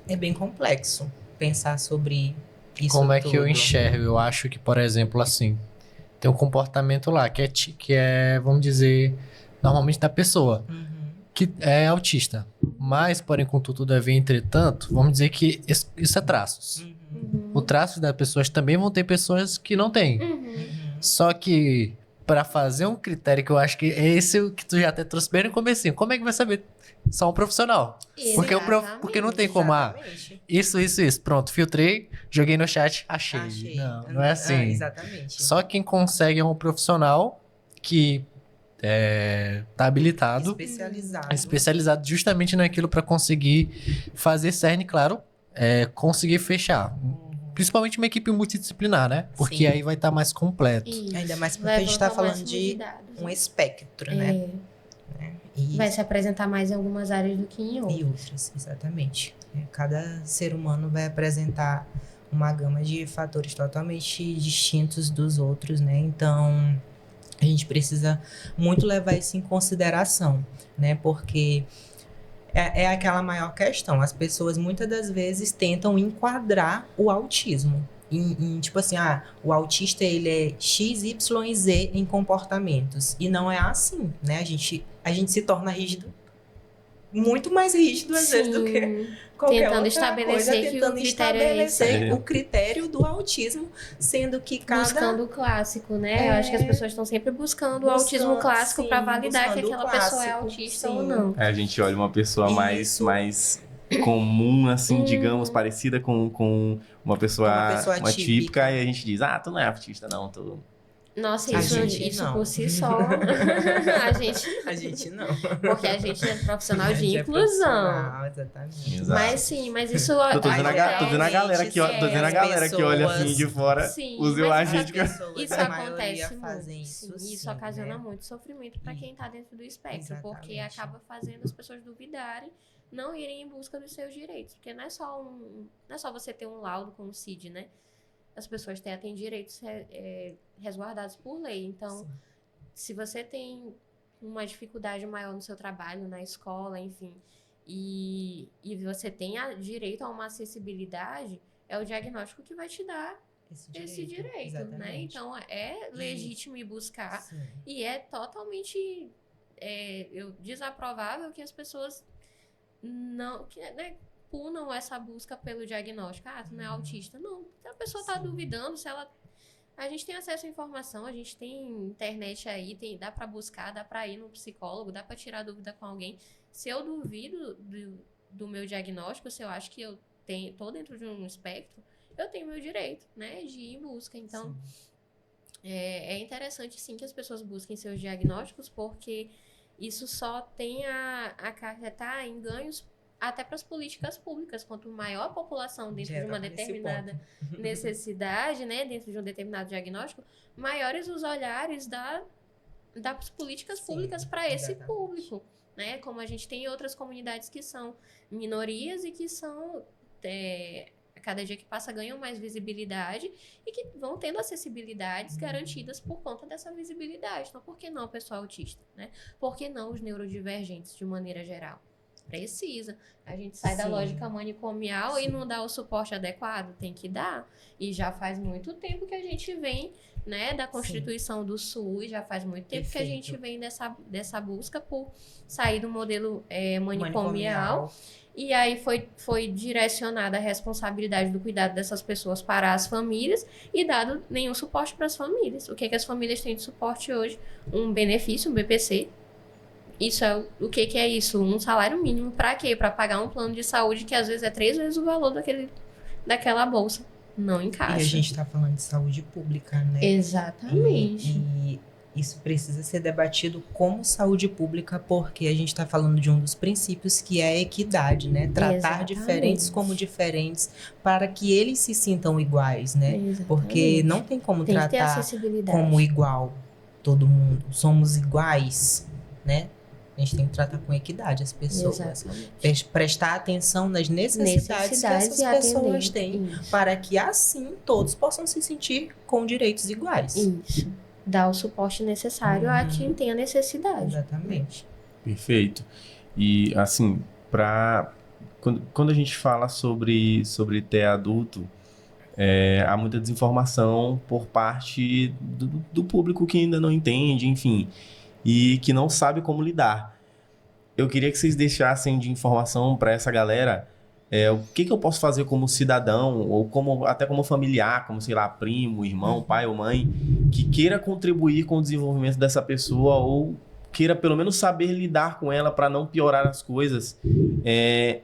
é bem complexo pensar sobre isso Como é que eu tudo. enxergo? Eu acho que, por exemplo, assim, tem um comportamento lá que é, vamos dizer, normalmente da pessoa, Uhum. que é autista. Mas, porém, contudo, todavia, entretanto, vamos dizer que isso é traços. Uhum. Uhum. O traço das pessoas também vão ter pessoas que não têm. Uhum. Uhum. Só que, para fazer um critério que eu acho que é esse que tu já até trouxe bem no comecinho, como é que vai saber? Só um profissional. Porque não tem como, Exatamente. isso. Pronto, filtrei, joguei no chat, achei. Achei. Não é assim. Exatamente. Só quem consegue é um profissional que tá habilitado, especializado justamente naquilo para conseguir fazer cerne, claro, conseguir fechar. Principalmente uma equipe multidisciplinar, né? Porque Sim. aí vai estar mais completo. Isso. Ainda mais porque a gente está Levantar o falando máximo de dados, um né? espectro, né? E Vai se apresentar mais em algumas áreas do que em outras. e outras, exatamente. Cada ser humano vai apresentar uma gama de fatores totalmente distintos dos outros, né? Então, a gente precisa muito levar isso em consideração, né? Porque é aquela maior questão. As pessoas muitas das vezes tentam enquadrar o autismo. Tipo assim, o autista ele é X, Y e Z em comportamentos. E não é assim, né? A gente se torna rígido, muito mais rígido às vezes do que qualquer Tentando outra estabelecer coisa, que o tentando critério é esse. estabelecer o critério do autismo, sendo que cada... Buscando o clássico, né? Eu acho que as pessoas estão sempre buscando o autismo clássico para validar que buscando o aquela pessoa é clássico, autista sim. ou não. A gente olha uma pessoa Isso. mais comum, assim, digamos, parecida com uma pessoa Uma típica, típica. e a gente diz, tu não é autista, não, tu... Nossa, A isso gente não. por si só. A gente. A gente não. Porque a gente é profissional A de gente é inclusão. profissional, exatamente. Exato. Mas sim, mas isso. Eu tô dizendo, tô dizendo a galera que, Sim, tô dizendo a as galera que olha pessoas- assim de fora, Sim, use o mas agente que... Isso a maioria acontece fazem muito. isso, Sim, isso sim, ocasiona né? muito sofrimento para quem tá dentro do espectro, porque Exatamente. acaba fazendo as pessoas duvidarem, não irem em busca dos seus direitos, porque não é só você ter um laudo com o CID, né? As pessoas têm direitos resguardados por lei. Então, Sim. se você tem uma dificuldade maior no seu trabalho, na escola, enfim, e você tem direito a uma acessibilidade, é o diagnóstico que vai te dar esse direito, né? exatamente. Então, é legítimo ir buscar Sim. e é totalmente desaprovável que as pessoas não... né, punam essa busca pelo diagnóstico. Tu não é autista. Não, a pessoa está Sim. duvidando se ela... A gente tem acesso à informação, a gente tem internet aí, dá para buscar, dá para ir no psicólogo, dá para tirar dúvida com alguém. Se eu duvido do meu diagnóstico, se eu acho que eu tô dentro de um espectro, eu tenho meu direito, né, de ir em busca. Então, é interessante, sim, que as pessoas busquem seus diagnósticos, porque isso só tem a acarretar em ganhos até para as políticas públicas. Quanto maior a população dentro de uma determinada necessidade, né, dentro de um determinado diagnóstico, maiores os olhares das políticas públicas para esse público, né? Como a gente tem outras comunidades que são minorias e que são cada dia que passa ganham mais visibilidade e que vão tendo acessibilidades garantidas por conta dessa visibilidade. Então, por que não o pessoal autista, né? Por que não os neurodivergentes de maneira geral? Precisa. A gente sai da Sim. lógica manicomial e não dá o suporte adequado. Tem que dar. E já faz muito tempo que a gente vem, né, da Constituição do SUS, já faz muito tempo que a Perfeito. gente vem dessa busca por sair do modelo manicomial. E aí foi direcionada a responsabilidade do cuidado dessas pessoas para as famílias e dado nenhum suporte para as famílias. O que as famílias têm de suporte hoje? Um benefício, um BPC. Isso é o que é isso? Um salário mínimo. Para quê? Para pagar um plano de saúde que às vezes é 3 vezes o valor daquela bolsa. Não encaixa. E a gente tá falando de saúde pública, né? Exatamente. E isso precisa ser debatido como saúde pública, porque a gente está falando de um dos princípios que é a equidade, né? Tratar Exatamente. diferentes como diferentes para que eles se sintam iguais, né? Exatamente. Porque não tem como tem que ter tratar acessibilidade. como igual todo mundo. Somos iguais, né? A gente tem que tratar com equidade as pessoas. Exatamente. Prestar atenção nas necessidades que essas e pessoas atender. têm, Isso. para que assim todos possam se sentir com direitos iguais. Isso. Dar o suporte necessário a quem tem a necessidade. Exatamente. Perfeito. E, assim, quando a gente fala sobre TEA adulto, há muita desinformação por parte do público que ainda não entende, enfim, e que não sabe como lidar. Eu queria que vocês deixassem de informação para essa galera o que eu posso fazer como cidadão, ou até como familiar, como, sei lá, primo, irmão, pai ou mãe, que queira contribuir com o desenvolvimento dessa pessoa ou queira pelo menos saber lidar com ela para não piorar as coisas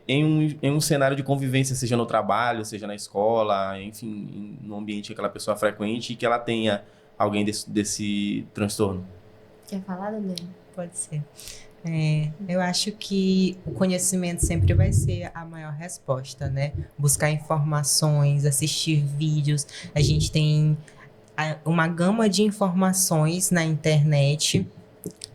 em um cenário de convivência, seja no trabalho, seja na escola, enfim, no ambiente que aquela pessoa frequente e que ela tenha alguém desse transtorno. Quer falar, Daniela? Pode ser. Eu acho que o conhecimento sempre vai ser a maior resposta, né? Buscar informações, assistir vídeos. A gente tem uma gama de informações na internet.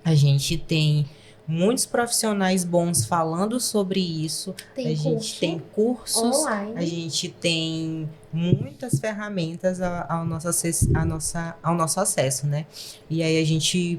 A gente tem muitos profissionais bons falando sobre isso. Tem gente tem cursos online. A gente tem muitas ferramentas ao nosso acesso, né? E aí a gente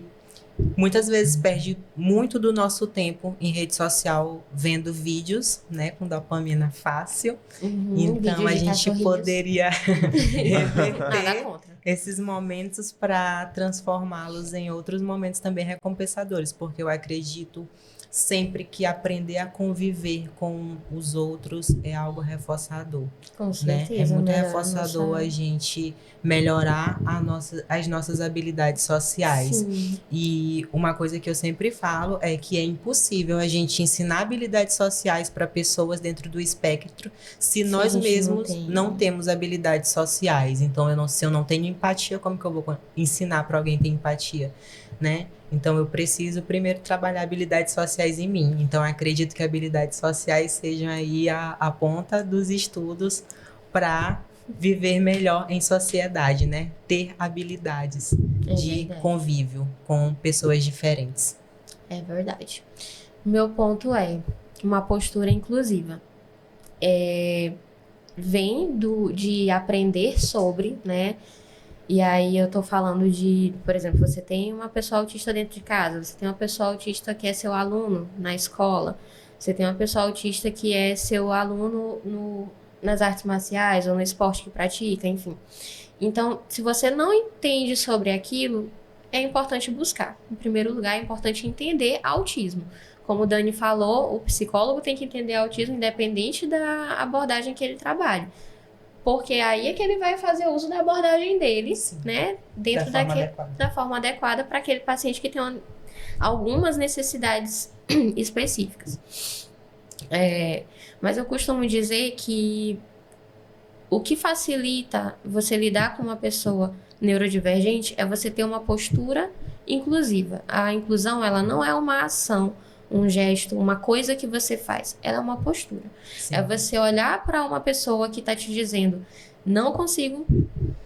muitas vezes perde muito do nosso tempo em rede social vendo vídeos, né, com dopamina fácil. Então a gente poderia reverter esses momentos para transformá-los em outros momentos também recompensadores, porque eu acredito sempre que aprender a conviver com os outros é algo reforçador. Com certeza. É muito reforçador a gente melhorar as nossas habilidades sociais. Sim. E uma coisa que eu sempre falo é que é impossível a gente ensinar habilidades sociais para pessoas dentro do espectro se nós mesmos não temos habilidades sociais. Então, se eu não tenho empatia, como que eu vou ensinar para alguém ter empatia, né? Então, eu preciso primeiro trabalhar habilidades sociais em mim. Então, eu acredito que habilidades sociais sejam aí a ponta dos estudos para viver melhor em sociedade, né? Ter habilidades de convívio com pessoas diferentes. É verdade. Meu ponto é uma postura inclusiva. Vem de aprender sobre, né? E aí eu tô falando de, por exemplo, você tem uma pessoa autista dentro de casa, você tem uma pessoa autista que é seu aluno na escola, você tem uma pessoa autista que é seu aluno nas artes marciais ou no esporte que pratica, enfim. Então, se você não entende sobre aquilo, é importante buscar. Em primeiro lugar, é importante entender autismo. Como o Dani falou, o psicólogo tem que entender autismo independente da abordagem que ele trabalhe. Porque aí é que ele vai fazer uso da abordagem dele, sim, né? Dentro da forma adequada para aquele paciente que tem algumas necessidades específicas. Mas eu costumo dizer que o que facilita você lidar com uma pessoa neurodivergente é você ter uma postura inclusiva. A inclusão, ela não é uma ação, um gesto, uma coisa que você faz. Ela é uma postura. Sim. É você olhar para uma pessoa que está te dizendo: não consigo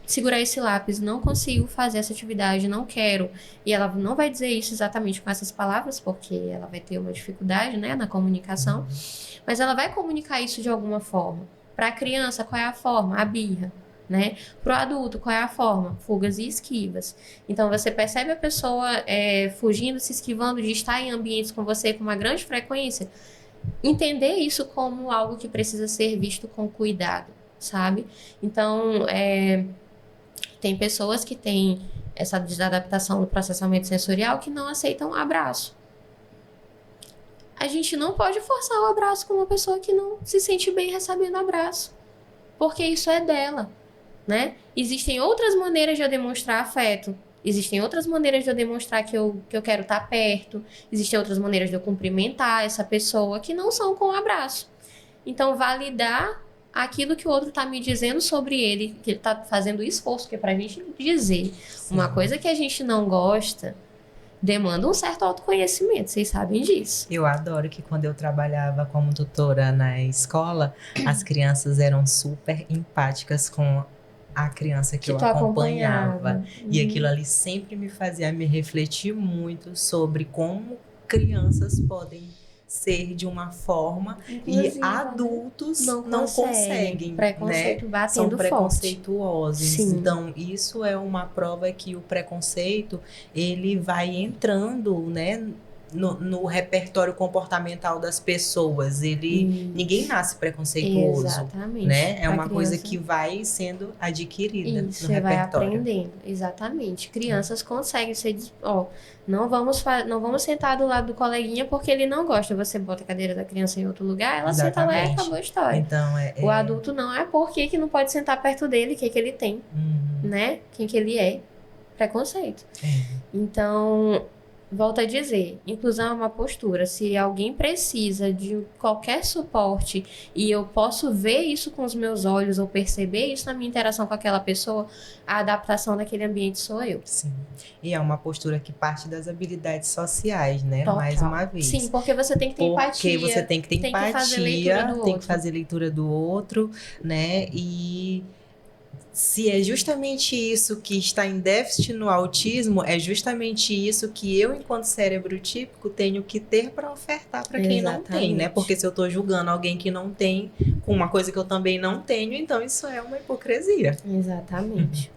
segurar esse lápis, não consigo fazer essa atividade, não quero. E ela não vai dizer isso exatamente com essas palavras, porque ela vai ter uma dificuldade, né, na comunicação. Mas ela vai comunicar isso de alguma forma. Para a criança, qual é a forma? A birra. Né? Para o adulto, qual é a forma? Fugas e esquivas. Então, você percebe a pessoa fugindo, se esquivando de estar em ambientes com você com uma grande frequência, entender isso como algo que precisa ser visto com cuidado, sabe? Então, tem pessoas que têm essa desadaptação do processamento sensorial que não aceitam abraço. A gente não pode forçar o abraço com uma pessoa que não se sente bem recebendo abraço, porque isso é dela, né? Existem outras maneiras de eu demonstrar afeto, existem outras maneiras de eu demonstrar que eu quero estar perto, existem outras maneiras de eu cumprimentar essa pessoa que não são com o abraço. Então, validar aquilo que o outro está me dizendo sobre ele, que ele está fazendo esforço, que é pra gente dizer. Sim. Uma coisa que a gente não gosta demanda um certo autoconhecimento, vocês sabem disso. Eu adoro que quando eu trabalhava como tutora na escola, as crianças eram super empáticas com a criança que eu tu acompanhava. E aquilo ali sempre me fazia me refletir muito sobre como crianças podem ser de uma forma Inclusive, e adultos não conseguem, preconceito né? batendo São forte. preconceituosos. Sim. Então, isso é uma prova que o preconceito, ele vai entrando, né, no repertório comportamental das pessoas. Ninguém nasce preconceituoso. Exatamente. Né? É A uma coisa criança- que vai sendo adquirida Isso, no você vai repertório. aprendendo. Exatamente. Crianças conseguem ser... não vamos sentar do lado do coleguinha porque ele não gosta. Você bota a cadeira da criança em outro lugar, ela senta lá e Exatamente. acabou a história. Então, O adulto não é porque que não pode sentar perto dele, o que ele tem, né? Quem que ele é. Preconceito. Então, volto a dizer, inclusão é uma postura. Se alguém precisa de qualquer suporte e eu posso ver isso com os meus olhos ou perceber isso na minha interação com aquela pessoa, a adaptação daquele ambiente sou eu. Sim. E é uma postura que parte das habilidades sociais, né? Total. Mais uma vez. Sim, porque você tem que ter Porque empatia. você tem que ter tem que fazer leitura empatia, do tem que outro. fazer leitura do outro, né? E se é justamente isso que está em déficit no autismo, é justamente isso que eu, enquanto cérebro típico, tenho que ter para ofertar para quem não tem, né? Exatamente. Porque se eu estou julgando alguém que não tem com uma coisa que eu também não tenho, então isso é uma hipocrisia. Exatamente.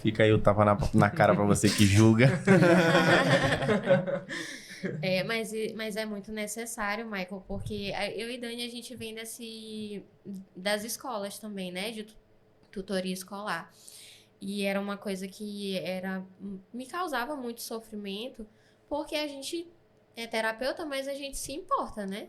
Fica aí o tapa na cara pra você que julga. Mas é muito necessário, Michael, porque eu e Dani, a gente vem das escolas também, né? De tutoria escolar. E era uma coisa que me causava muito sofrimento, porque a gente é terapeuta, mas a gente se importa, né?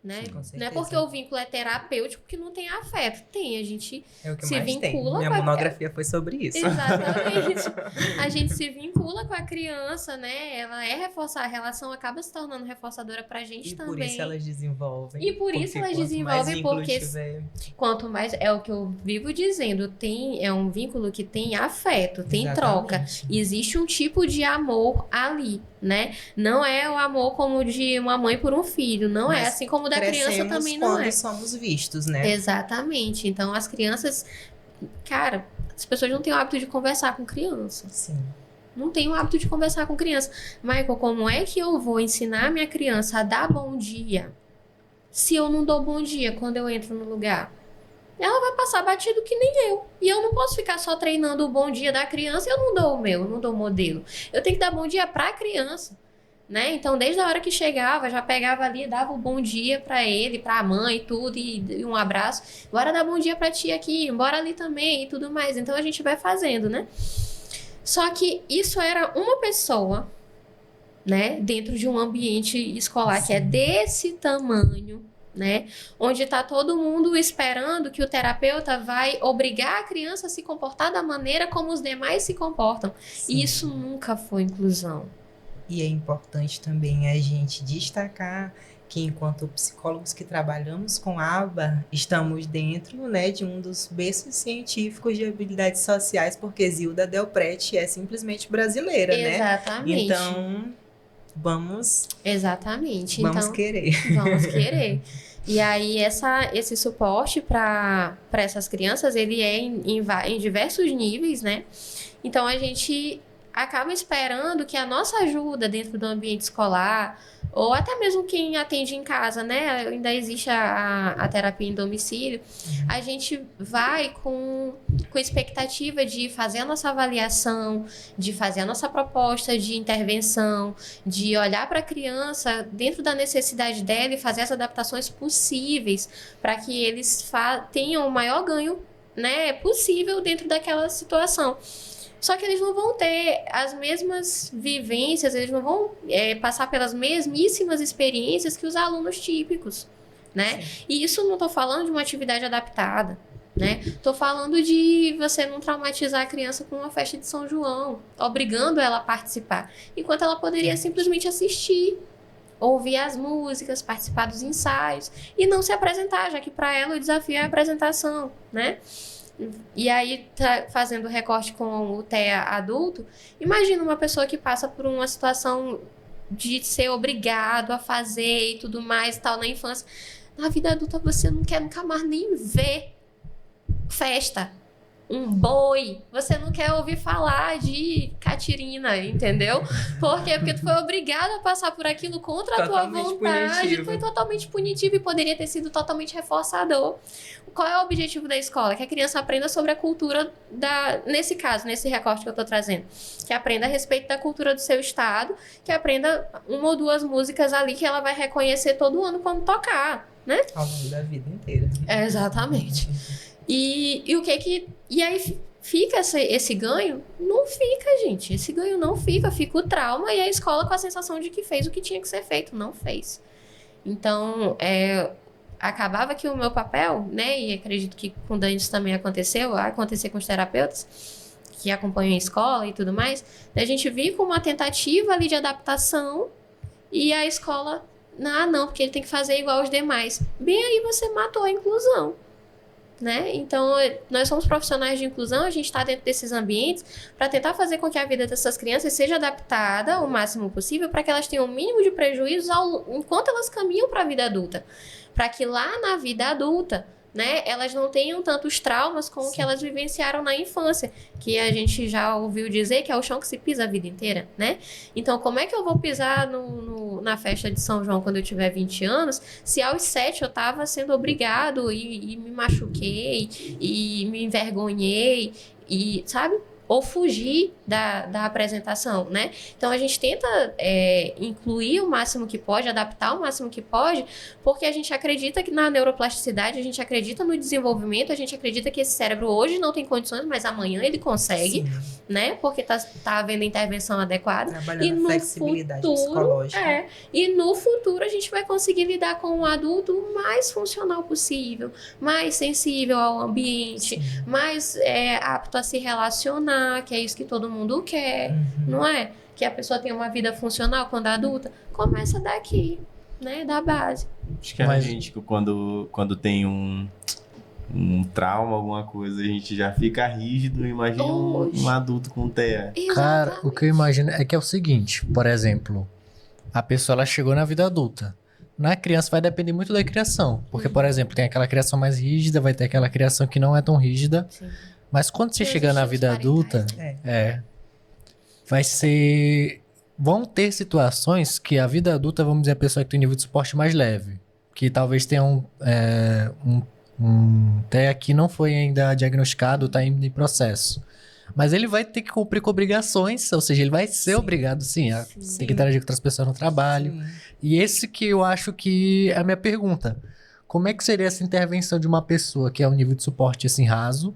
Com Não é certeza. porque o vínculo é terapêutico que não tem afeto. Tem, a gente É o que se mais tem. vincula Minha com a- monografia foi sobre isso. Exatamente. A gente se vincula com a criança, né? Ela reforçar, a relação acaba se tornando reforçadora pra gente E também. por isso elas desenvolvem. E por isso Porque elas quanto mais desenvolvem, vínculo porque tiver, quanto mais, é o que eu vivo dizendo, é um vínculo que tem afeto, tem exatamente. troca. Existe um tipo de amor ali, né? Não é o amor como de uma mãe por um filho, não é Mas assim como o da criança crescemos também não quando é. somos vistos, né? Exatamente. Então as crianças, cara, as pessoas não têm o hábito de conversar com criança. Sim. Não tem o hábito de conversar com criança. Michael, como é que eu vou ensinar minha criança a dar bom dia se eu não dou bom dia quando eu entro no lugar? Ela vai passar batido que nem eu. E eu não posso ficar só treinando o bom dia da criança e eu não dou o meu, eu não dou o modelo. Eu tenho que dar bom dia pra criança, né? Então, desde a hora que chegava, já pegava ali, dava o bom dia pra ele, pra mãe e tudo, e um abraço. Bora dar bom dia pra tia aqui, bora ali também e tudo mais. Então, a gente vai fazendo, né? Só que isso era uma pessoa, né? Dentro de um ambiente escolar que é desse tamanho, né? Onde tá todo mundo esperando que o terapeuta vai obrigar a criança a se comportar da maneira como os demais se comportam. Sim. E isso nunca foi inclusão. E é importante também a gente destacar que, enquanto psicólogos que trabalhamos com ABA, estamos dentro, né, de um dos berços científicos de habilidades sociais, porque Zilda Delprete é simplesmente brasileira, né? Exatamente. Então, vamos Exatamente. vamos Então, querer. vamos querer. E aí, esse suporte para essas crianças, ele é em diversos níveis, né? Então, a gente acaba esperando que a nossa ajuda dentro do ambiente escolar, Ou até mesmo quem atende em casa, né? Ainda existe a terapia em domicílio. A gente vai com expectativa de fazer a nossa avaliação, de fazer a nossa proposta de intervenção, de olhar para a criança dentro da necessidade dela e fazer as adaptações possíveis para que eles tenham o maior ganho, né, possível dentro daquela situação. Só que eles não vão ter as mesmas vivências, eles não vão passar pelas mesmíssimas experiências que os alunos típicos, né? Sim. E isso não estou falando de uma atividade adaptada, né? Estou falando de você não traumatizar a criança com uma festa de São João, obrigando ela a participar, enquanto ela poderia simplesmente assistir, ouvir as músicas, participar dos ensaios e não se apresentar, já que para ela o desafio é a apresentação, né? E aí, fazendo recorte com o TEA adulto, imagina uma pessoa que passa por uma situação de ser obrigado a fazer e tudo mais e tal na infância. Na vida adulta, você não quer nunca mais nem ver festa, um boi. Você não quer ouvir falar de Catirina, entendeu? Por quê? Porque tu foi obrigado a passar por aquilo contra a tua vontade. Punitivo. Foi totalmente punitivo e poderia ter sido totalmente reforçador. Qual é o objetivo da escola? Que a criança aprenda sobre a cultura nesse caso, nesse recorte que eu tô trazendo. Que aprenda a respeito da cultura do seu estado, que aprenda uma ou duas músicas ali que ela vai reconhecer todo ano quando tocar, né? Ao longo da vida inteira. Exatamente. E o que e aí fica esse ganho? Não fica, gente. Esse ganho não fica. Fica o trauma e a escola com a sensação de que fez o que tinha que ser feito. Não fez. Então, acabava que o meu papel, né? E acredito que com o Dani isso também aconteceu com os terapeutas que acompanham a escola e tudo mais, a gente vir com uma tentativa ali de adaptação e a escola, não, porque ele tem que fazer igual aos demais. Bem aí você matou a inclusão. Né? Então, nós somos profissionais de inclusão, a gente está dentro desses ambientes para tentar fazer com que a vida dessas crianças seja adaptada o máximo possível para que elas tenham o mínimo de prejuízos enquanto elas caminham para a vida adulta. Para que lá na vida adulta, né, elas não tenham tantos traumas como o que elas vivenciaram na infância, que a gente já ouviu dizer que é o chão que se pisa a vida inteira, né? Então, como é que eu vou pisar na festa de São João quando eu tiver 20 anos, se aos 7 eu estava sendo obrigado e me machuquei e me envergonhei e, sabe? Ou fugir da apresentação, né? Então, a gente tenta incluir o máximo que pode, adaptar o máximo que pode, porque a gente acredita que na neuroplasticidade, a gente acredita no desenvolvimento, a gente acredita que esse cérebro hoje não tem condições, mas amanhã ele consegue, né? Porque tá havendo intervenção adequada. Trabalhando e no flexibilidade futuro, psicológica. E no futuro a gente vai conseguir lidar com um adulto o mais funcional possível, mais sensível ao ambiente, mais apto a se relacionar, que é isso que todo mundo quer, não é? Que a pessoa tenha uma vida funcional quando adulta. Começa daqui, né? Da base. Acho que a gente, quando tem um trauma, alguma coisa, a gente já fica rígido. Imagina um adulto com TEA. Cara, o que eu imagino é que é o seguinte, por exemplo, a pessoa ela chegou na vida adulta. Na criança vai depender muito da criação. Porque, por exemplo, tem aquela criação mais rígida, vai ter aquela criação que não é tão rígida. Sim. Mas quando você chegar na vida adulta, vai ser... Vão ter situações que a vida adulta, vamos dizer, a pessoa que tem um nível de suporte mais leve. Que talvez tenha TEA que não foi ainda diagnosticado, está em processo. Mas ele vai ter que cumprir com obrigações, ou seja, ele vai ser obrigado, sim, a ter que interagir com outras pessoas no trabalho. Sim. E esse que eu acho que é a minha pergunta. Como é que seria essa intervenção de uma pessoa que é um nível de suporte assim raso,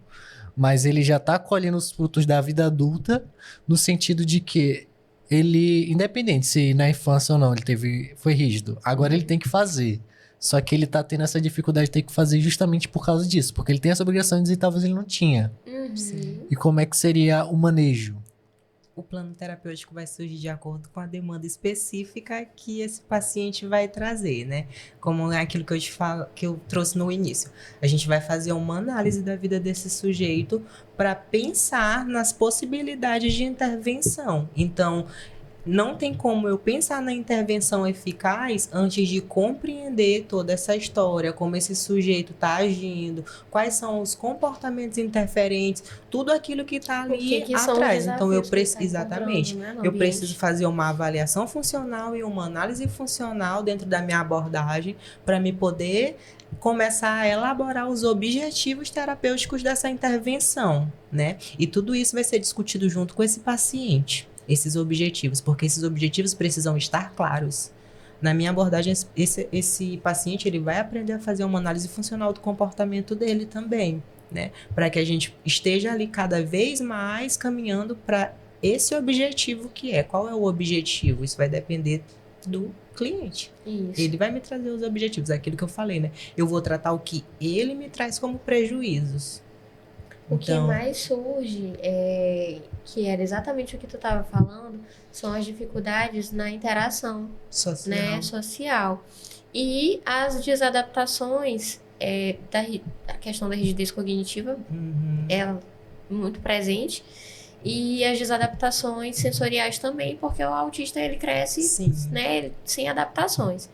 mas ele já está colhendo os frutos da vida adulta, no sentido de que ele, independente se na infância ou não, foi rígido, agora ele tem que fazer. Só que ele tá tendo essa dificuldade de ter que fazer justamente por causa disso, porque ele tem essa obrigação de dizer talvez ele não tinha. E como é que seria o manejo? O plano terapêutico vai surgir de acordo com a demanda específica que esse paciente vai trazer, né? Como aquilo que eu te falo, que eu trouxe no início. A gente vai fazer uma análise da vida desse sujeito para pensar nas possibilidades de intervenção. Então, não tem como eu pensar na intervenção eficaz antes de compreender toda essa história, como esse sujeito está agindo, quais são os comportamentos interferentes, tudo aquilo que está ali que são os atrás. Então eu desafios que ele preciso, tá exatamente, encontrando, né, no eu ambiente. preciso fazer uma avaliação funcional e uma análise funcional dentro da minha abordagem para me poder começar a elaborar os objetivos terapêuticos dessa intervenção, né? E tudo isso vai ser discutido junto com esse paciente, esses objetivos, porque esses objetivos precisam estar claros. Na minha abordagem, esse paciente ele vai aprender a fazer uma análise funcional do comportamento dele também, né? Para que a gente esteja ali cada vez mais caminhando para esse objetivo que é. Qual é o objetivo? Isso vai depender do cliente. Isso. Ele vai me trazer os objetivos, aquilo que eu falei, né? Eu vou tratar o que ele me traz como prejuízos. O que mais surge, que era exatamente o que tu estava falando, são as dificuldades na interação, social. né, social. E as desadaptações, a questão da rigidez cognitiva é muito presente. E as desadaptações sensoriais também, porque o autista ele cresce, né, sem adaptações.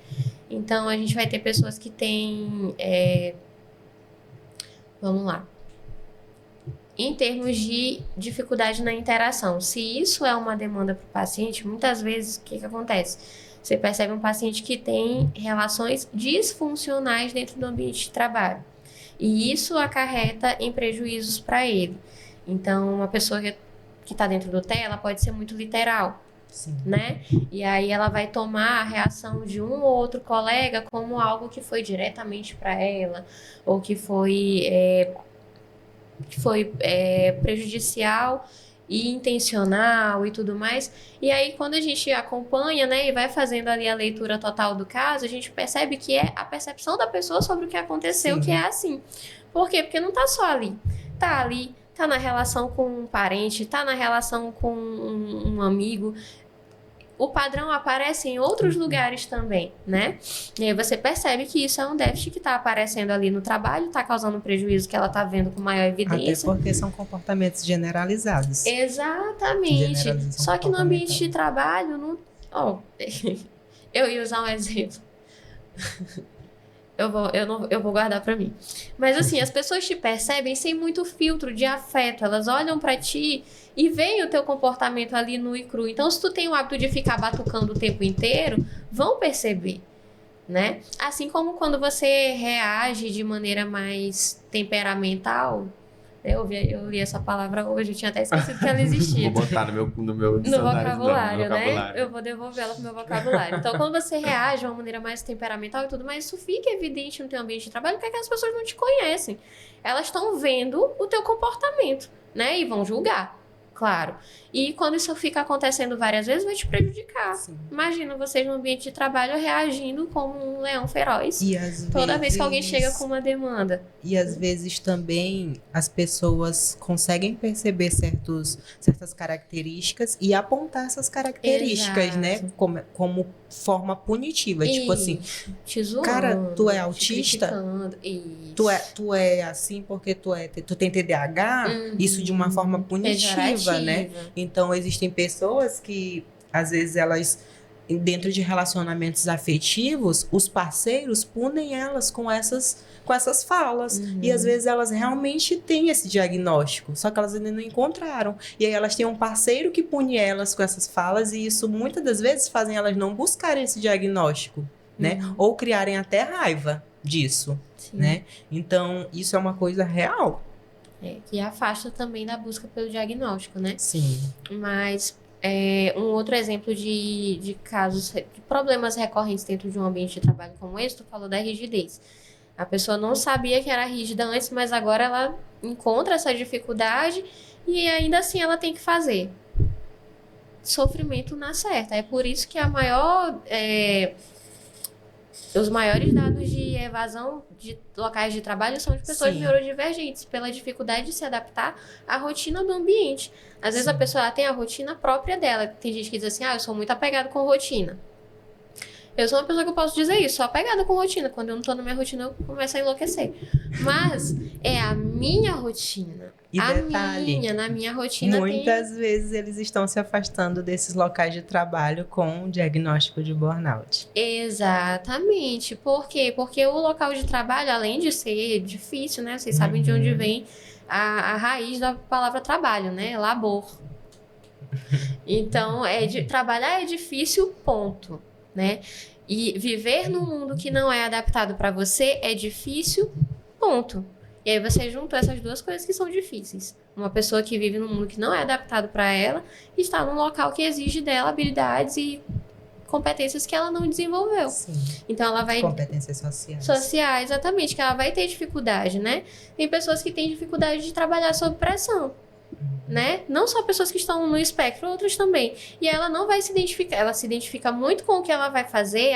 Então a gente vai ter pessoas que têm, vamos lá, em termos de dificuldade na interação, se isso é uma demanda para o paciente, muitas vezes o que acontece? Você percebe um paciente que tem relações disfuncionais dentro do ambiente de trabalho. E isso acarreta em prejuízos para ele. Então, uma pessoa que está dentro do TEA, ela pode ser muito literal, né? E aí ela vai tomar a reação de um ou outro colega como algo que foi diretamente para ela, ou que foi prejudicial e intencional e tudo mais. E aí, quando a gente acompanha, né, e vai fazendo ali a leitura total do caso, a gente percebe que é a percepção da pessoa sobre o que aconteceu, que é assim. Por quê? Porque não tá só ali. Tá ali, tá na relação com um parente, tá na relação com um amigo. O padrão aparece em outros lugares também, né? E aí você percebe que isso é um déficit que está aparecendo ali no trabalho, está causando um prejuízo que ela está vendo com maior evidência. Até porque são comportamentos generalizados. Exatamente. Só que no ambiente de trabalho, não... eu ia usar um exemplo. Eu vou guardar pra mim. Mas assim, as pessoas te percebem sem muito filtro de afeto. Elas olham pra ti e veem o teu comportamento ali nu e cru. Então, se tu tem o hábito de ficar batucando o tempo inteiro, vão perceber, né? Assim como quando você reage de maneira mais temperamental. Eu li essa palavra hoje, eu tinha até esquecido que ela existia. Vou botar no meu vocabulário, né? Eu vou devolver ela pro meu vocabulário. Então, quando você reage de uma maneira mais temperamental e tudo mais, isso fica evidente no teu ambiente de trabalho, porque aquelas pessoas não te conhecem. Elas estão vendo o teu comportamento, né? E vão julgar, claro. E quando isso fica acontecendo várias vezes, vai te prejudicar. Sim. Imagina vocês no ambiente de trabalho reagindo como um leão feroz. Toda vez que alguém chega com uma demanda. E às vezes também as pessoas conseguem perceber certas características e apontar essas características, né? Como forma punitiva. Tipo assim, te zoando, cara, tu é autista? Tu é assim porque tu tem TDAH? Isso de uma forma punitiva, né? Então, existem pessoas que, às vezes, elas, dentro de relacionamentos afetivos, os parceiros punem elas com essas falas. E, às vezes, elas realmente têm esse diagnóstico, só que elas ainda não encontraram. E aí, elas têm um parceiro que pune elas com essas falas e isso, muitas das vezes, fazem elas não buscarem esse diagnóstico, né? Ou criarem até raiva disso, né? Então, isso é uma coisa real. Que afasta também da busca pelo diagnóstico, né? Sim. Mas um outro exemplo de casos, de problemas recorrentes dentro de um ambiente de trabalho como esse, tu falou da rigidez. A pessoa não sabia que era rígida antes, mas agora ela encontra essa dificuldade e ainda assim ela tem que fazer. Sofrimento na certa. É por isso que os maiores dados de evasão de locais de trabalho são de pessoas neurodivergentes, pela dificuldade de se adaptar à rotina do ambiente. Às vezes a pessoa tem a rotina própria dela. Tem gente que diz assim, eu sou muito apegado com rotina. Eu sou uma pessoa que eu posso dizer isso, só apegada com rotina. Quando eu não tô na minha rotina, eu começo a enlouquecer. Mas é a minha rotina. E detalhe, na minha rotina muitas vezes eles estão se afastando desses locais de trabalho com o diagnóstico de burnout. Exatamente. Por quê? Porque o local de trabalho, além de ser difícil, né? Vocês sabem de onde vem a raiz da palavra trabalho, né? Labor. Então, trabalhar é difícil, ponto, né? E viver num mundo que não é adaptado para você é difícil, ponto. E aí você juntou essas duas coisas que são difíceis. Uma pessoa que vive num mundo que não é adaptado para ela está num local que exige dela habilidades e competências que ela não desenvolveu. Sim. Então ela vai... Competências sociais. Sociais, exatamente, que ela vai ter dificuldade, né? Tem pessoas que têm dificuldade de trabalhar sob pressão, né? Não só pessoas que estão no espectro, outras também. E ela não vai se identificar, ela se identifica muito com o que ela vai fazer.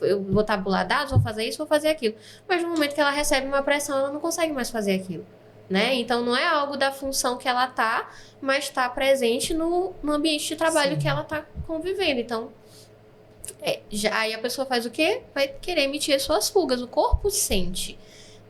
Eu vou tabular dados, vou fazer isso, vou fazer aquilo. Mas no momento que ela recebe uma pressão, ela não consegue mais fazer aquilo, né? Então não é algo da função que ela tá, mas tá presente no ambiente de trabalho Sim. que ela tá convivendo. Então, aí a pessoa faz o quê? Vai querer emitir suas fugas. O corpo sente,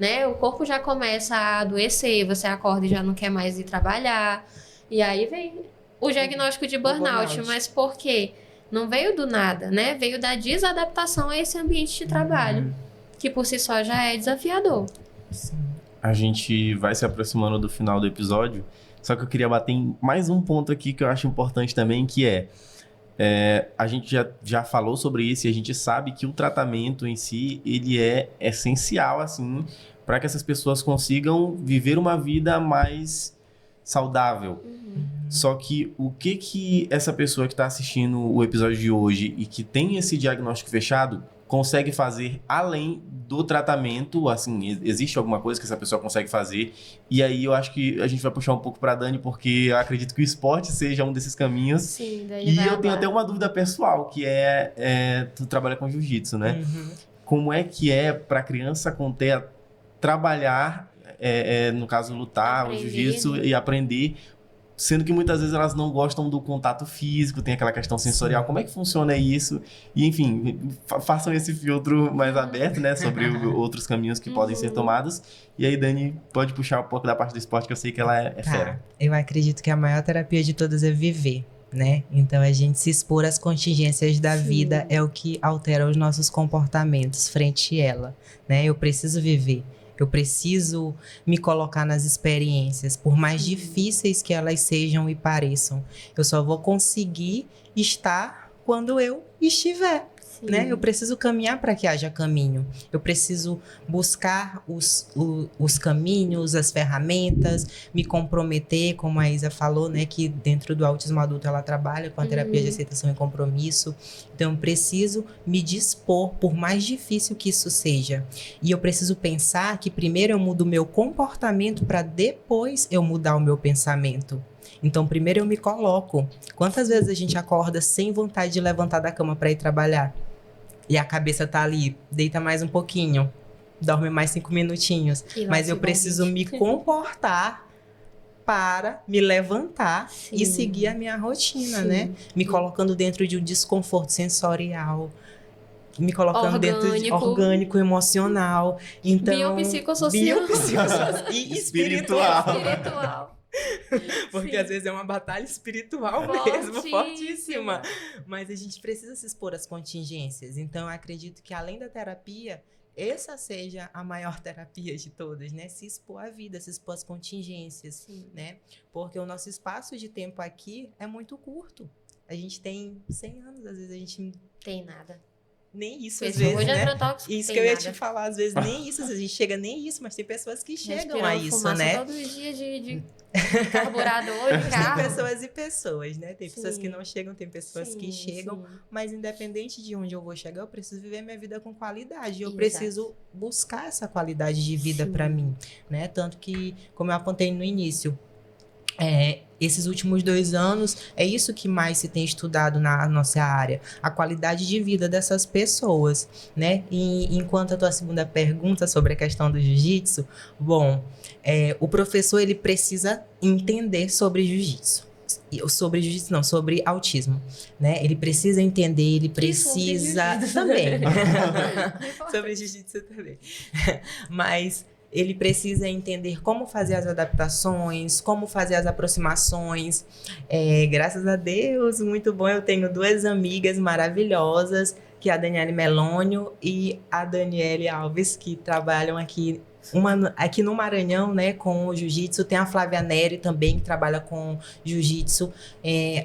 né? O corpo já começa a adoecer, você acorda e já não quer mais ir trabalhar. E aí vem o diagnóstico de burnout. Mas por quê? Não veio do nada, né? Veio da desadaptação a esse ambiente de trabalho, que por si só já é desafiador. Sim. A gente vai se aproximando do final do episódio, só que eu queria bater em mais um ponto aqui que eu acho importante também, que a gente já falou sobre isso e a gente sabe que o tratamento em si, ele é essencial, assim, para que essas pessoas consigam viver uma vida mais saudável. Só que o que essa pessoa que está assistindo o episódio de hoje e que tem esse diagnóstico fechado consegue fazer além do tratamento? Assim, existe alguma coisa que essa pessoa consegue fazer? E aí eu acho que a gente vai puxar um pouco para Dani, porque eu acredito que o esporte seja um desses caminhos. Sim, daí E vai eu tenho lá. até uma dúvida pessoal, que tu trabalha com jiu-jitsu, né? Como é que para a criança trabalhar, no caso lutar, o Aprender, jiu-jitsu né? e aprender, sendo que muitas vezes elas não gostam do contato físico, tem aquela questão sensorial. Sim. Como é que funciona isso? E, enfim, façam esse filtro mais aberto, né, sobre outros caminhos que podem ser tomados. E aí, Dani, pode puxar um pouco da parte do esporte, que eu sei que ela é fera. Eu acredito que a maior terapia de todas é viver, né? Então a gente se expor às contingências da vida é o que altera os nossos comportamentos frente a ela, né? Eu preciso viver. Eu preciso me colocar nas experiências, por mais difíceis que elas sejam e pareçam. Eu só vou conseguir estar quando eu estiver, né? Eu preciso caminhar para que haja caminho. Eu preciso buscar os caminhos, as ferramentas, me comprometer, como a Isa falou, né? Que dentro do autismo adulto ela trabalha com a terapia de aceitação e compromisso. Então eu preciso me dispor, por mais difícil que isso seja. E eu preciso pensar que primeiro eu mudo o meu comportamento para depois eu mudar o meu pensamento. Então, primeiro eu me coloco. Quantas vezes a gente acorda sem vontade de levantar da cama para ir trabalhar? E a cabeça tá ali, deita mais um pouquinho, dorme mais 5 minutinhos. Mas eu preciso me comportar para me levantar e seguir a minha rotina, né? Me colocando dentro de um desconforto sensorial, me colocando dentro de orgânico, emocional. Então, biopsicossocial e espiritual. Porque Sim. às vezes é uma batalha espiritual mesmo, fortíssima. Mas a gente precisa se expor às contingências. Então eu acredito que além da terapia, essa seja a maior terapia de todas, né? Se expor à vida, se expor às contingências, né? Porque o nosso espaço de tempo aqui é muito curto. A gente tem 100 anos, às vezes a gente tem nada. Nem isso, às vezes, né? Isso que eu ia te falar, às vezes nem isso, às vezes a gente chega nem isso, mas tem pessoas que chegam a isso, né? Todo dia de carburador, de carro. Tem pessoas e pessoas, né? Tem pessoas que não chegam, tem pessoas que chegam, mas independente de onde eu vou chegar, eu preciso viver minha vida com qualidade. Eu preciso buscar essa qualidade de vida para mim, né? Tanto que, como eu apontei no início, esses últimos 2 anos, é isso que mais se tem estudado na nossa área, a qualidade de vida dessas pessoas, né? E enquanto a tua segunda pergunta sobre a questão do jiu-jitsu, bom, o professor, ele precisa entender sobre jiu-jitsu. sobre jiu-jitsu, não, sobre autismo, né? Ele precisa entender, ele precisa também. Sobre jiu-jitsu também. Mas ele precisa entender como fazer as adaptações, como fazer as aproximações. Graças a Deus, muito bom, eu tenho 2 amigas maravilhosas, que é a Daniele Melônio e a Daniele Alves, que trabalham aqui, uma aqui no Maranhão, né, com o jiu-jitsu. Tem a Flávia Neri também, que trabalha com jiu-jitsu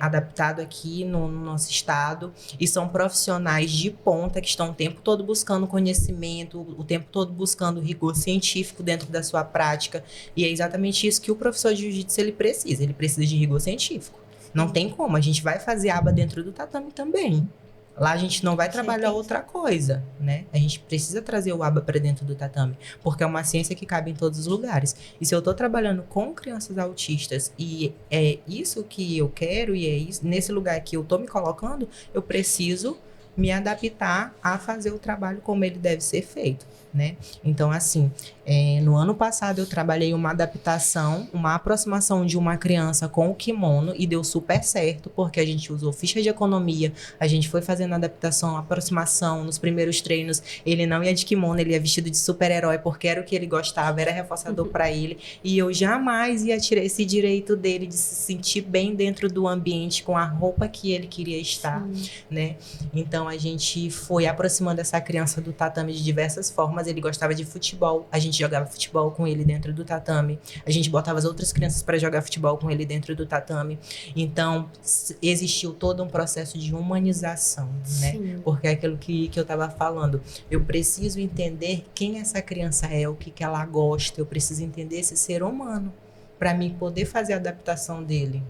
adaptado aqui no nosso estado. E são profissionais de ponta que estão o tempo todo buscando conhecimento, o tempo todo buscando rigor científico dentro da sua prática. E é exatamente isso que o professor de jiu-jitsu ele precisa de rigor científico. Não tem como, a gente vai fazer aba dentro do tatame também. Lá a gente não vai trabalhar outra coisa, né? A gente precisa trazer o aba para dentro do tatame, porque é uma ciência que cabe em todos os lugares. E se eu tô trabalhando com crianças autistas e é isso que eu quero e é isso, nesse lugar que eu tô me colocando, eu preciso me adaptar a fazer o trabalho como ele deve ser feito, né? Então, assim, no ano passado eu trabalhei uma adaptação, uma aproximação de uma criança com o kimono e deu super certo, porque a gente usou ficha de economia, a gente foi fazendo adaptação, aproximação. Nos primeiros treinos ele não ia de kimono, ele ia vestido de super-herói, porque era o que ele gostava, era reforçador para ele, e eu jamais ia tirar esse direito dele de se sentir bem dentro do ambiente com a roupa que ele queria estar, né? Então a gente foi aproximando essa criança do tatame de diversas formas. Ele gostava de futebol, a gente jogava futebol com ele dentro do tatame, a gente botava as outras crianças para jogar futebol com ele dentro do tatame. Então existiu todo um processo de humanização, né? Porque é aquilo que eu estava falando, eu preciso entender quem essa criança é, o que ela gosta, eu preciso entender esse ser humano para mim poder fazer a adaptação dele.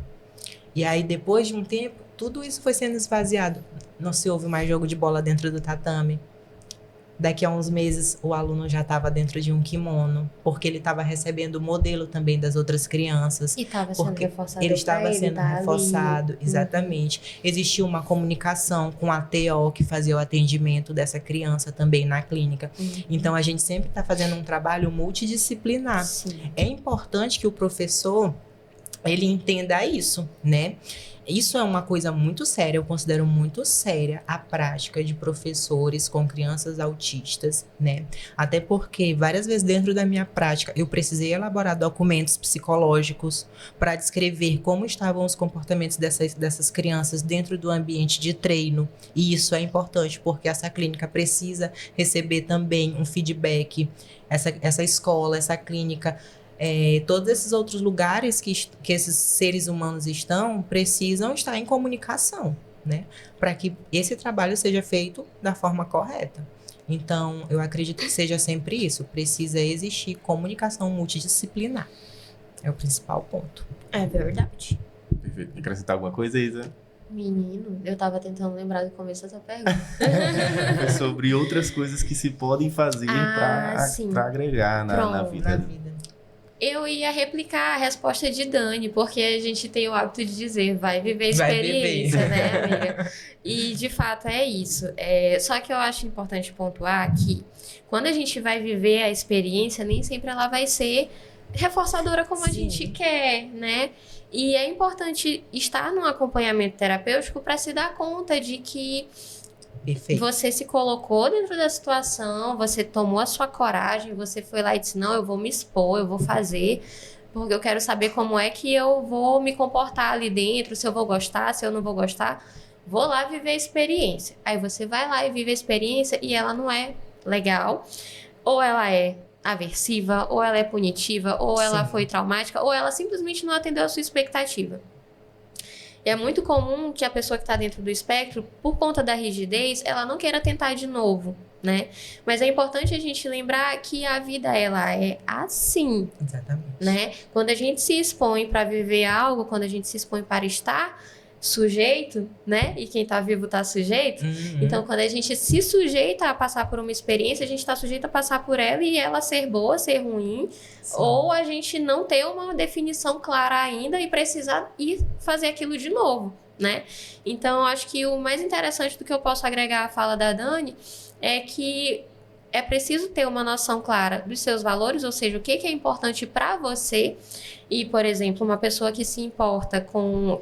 E aí depois de um tempo tudo isso foi sendo esvaziado, não se houve mais jogo de bola dentro do tatame. Daqui a uns meses, o aluno já estava dentro de um kimono, porque ele estava recebendo o modelo também das outras crianças. E estava sendo reforçado. Ele estava sendo reforçado, exatamente. Existia uma comunicação com a TO, que fazia o atendimento dessa criança também na clínica. Então, a gente sempre está fazendo um trabalho multidisciplinar. É importante que o professor, ele entenda isso, né? Isso é uma coisa muito séria, eu considero muito séria a prática de professores com crianças autistas, né? Até porque várias vezes dentro da minha prática eu precisei elaborar documentos psicológicos para descrever como estavam os comportamentos dessas crianças dentro do ambiente de treino. E isso é importante porque essa clínica precisa receber também um feedback, essa escola, essa clínica. Todos esses outros lugares que esses seres humanos estão, precisam estar em comunicação, né? Para que esse trabalho seja feito da forma correta. Então, eu acredito que seja sempre isso. Precisa existir comunicação multidisciplinar. É o principal ponto. É verdade. Perfeito. Quer acrescentar alguma coisa, Isa? Menino, eu tava tentando lembrar do começo dessa pergunta. É sobre outras coisas que se podem fazer para agregar na vida. Eu ia replicar a resposta de Dani, porque a gente tem o hábito de dizer, vai viver experiência, né, amiga? E, de fato, é isso. Só que eu acho importante pontuar que, quando a gente vai viver a experiência, nem sempre ela vai ser reforçadora como a gente quer, né? E é importante estar num acompanhamento terapêutico para se dar conta de que você se colocou dentro da situação, você tomou a sua coragem, você foi lá e disse, não, eu vou me expor, eu vou fazer, porque eu quero saber como é que eu vou me comportar ali dentro, se eu vou gostar, se eu não vou gostar, vou lá viver a experiência. Aí você vai lá e vive a experiência e ela não é legal, ou ela é aversiva, ou ela é punitiva, ou ela foi traumática, ou ela simplesmente não atendeu a sua expectativa. E é muito comum que a pessoa que está dentro do espectro, por conta da rigidez, ela não queira tentar de novo, né? Mas é importante a gente lembrar que a vida, ela é assim. Exatamente. Né? Quando a gente se expõe para viver algo, quando a gente se expõe para estar sujeito, né? E quem tá vivo tá sujeito. Então, quando a gente se sujeita a passar por uma experiência, a gente tá sujeito a passar por ela e ela ser boa, ser ruim, ou a gente não ter uma definição clara ainda e precisar ir fazer aquilo de novo, né? Então, acho que o mais interessante do que eu posso agregar à fala da Dani é que é preciso ter uma noção clara dos seus valores, ou seja, o que é importante para você. E, por exemplo, uma pessoa que se importa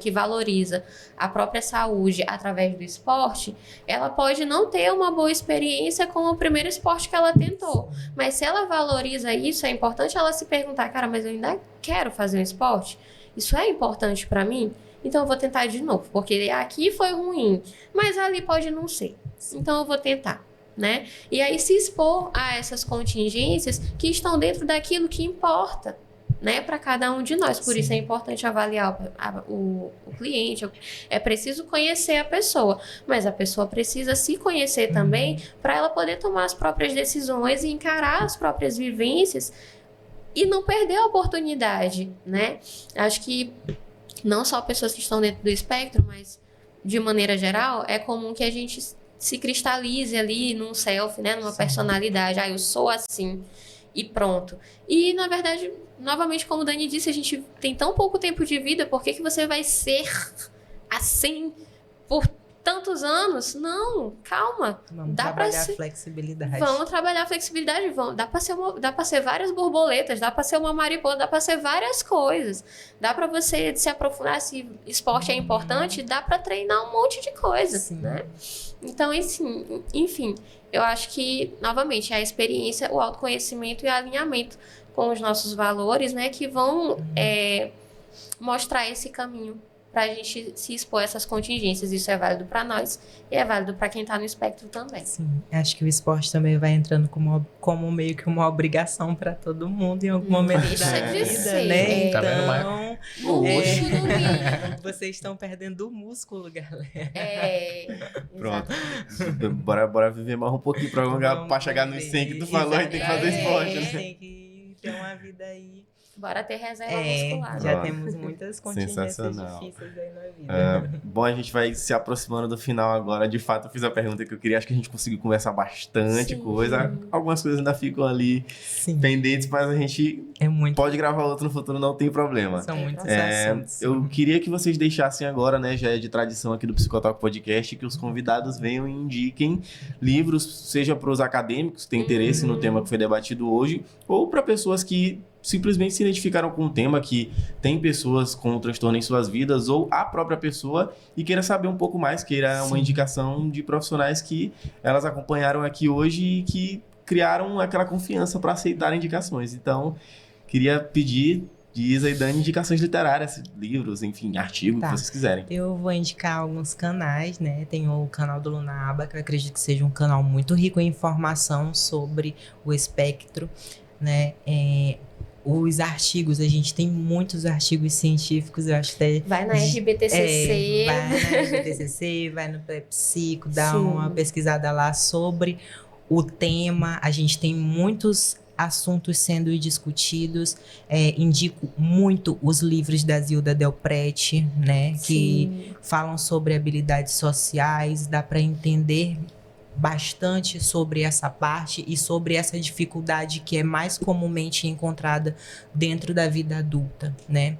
que valoriza a própria saúde através do esporte, ela pode não ter uma boa experiência com o primeiro esporte que ela tentou. Mas se ela valoriza isso, é importante ela se perguntar, cara, mas eu ainda quero fazer um esporte? Isso é importante para mim? Então eu vou tentar de novo, porque aqui foi ruim, mas ali pode não ser. Então eu vou tentar, né? E aí se expor a essas contingências que estão dentro daquilo que importa, né, para cada um de nós. Por isso é importante avaliar o cliente. É preciso conhecer a pessoa, mas a pessoa precisa se conhecer também para ela poder tomar as próprias decisões e encarar as próprias vivências e não perder a oportunidade, né? Acho que não só pessoas que estão dentro do espectro, mas de maneira geral, é comum que a gente se cristalize ali num self, né, numa personalidade. Eu sou assim e pronto. E, na verdade, novamente, como o Dani disse, a gente tem tão pouco tempo de vida, por que você vai ser assim por tantos anos? Não, calma. Vamos trabalhar flexibilidade. Vamos trabalhar flexibilidade. Dá pra ser várias borboletas, dá pra ser uma mariposa, dá pra ser várias coisas. Dá pra você se aprofundar, se esporte é importante, dá pra treinar um monte de coisa, né? Então, assim, enfim, eu acho que, novamente, a experiência, o autoconhecimento e o alinhamento com os nossos valores, né, que vão mostrar esse caminho para a gente se expor a essas contingências. Isso é válido para nós e é válido para quem está no espectro também. Sim, acho que o esporte também vai entrando como meio que uma obrigação para todo mundo em algum momento da vida, né? Tá vendo, Então, Luxo do mínimo. vocês estão perdendo o músculo, galera. Pronto. Bora viver mais um pouquinho para chegar nos 100 que tu falou, a gente tem que fazer esporte, né? Tem que ter uma vida aí. Bora ter reserva muscular. Já temos muitas contingências difíceis aí na vida. Bom, a gente vai se aproximando do final agora. De fato, eu fiz a pergunta que eu queria. Acho que a gente conseguiu conversar bastante coisa. Algumas coisas ainda ficam ali pendentes, mas a gente pode gravar outro no futuro, não tem problema. São muitos assuntos. Eu queria que vocês deixassem agora, né, já é de tradição aqui do Psicotalk Podcast, que os convidados venham e indiquem livros, seja para os acadêmicos que têm interesse no tema que foi debatido hoje, ou para pessoas que simplesmente se identificaram com o tema, que tem pessoas com transtorno em suas vidas, ou a própria pessoa, e queira saber um pouco mais, queira uma indicação de profissionais que elas acompanharam aqui hoje e que criaram aquela confiança para aceitar indicações. Então, queria pedir de Isa e Dani indicações literárias, livros, enfim, artigos, que vocês quiserem. Eu vou indicar alguns canais, né? Tem o canal do Lunaba, que eu acredito que seja um canal muito rico em informação sobre o espectro, né? Os artigos, a gente tem muitos artigos científicos, eu acho que vai na RBTCC. Vai na RBTCC, vai no Psico, dá uma pesquisada lá sobre o tema. A gente tem muitos assuntos sendo discutidos. Indico muito os livros da Zilda Delprete, né? Que falam sobre habilidades sociais, dá para entender bastante sobre essa parte e sobre essa dificuldade que é mais comumente encontrada dentro da vida adulta, né?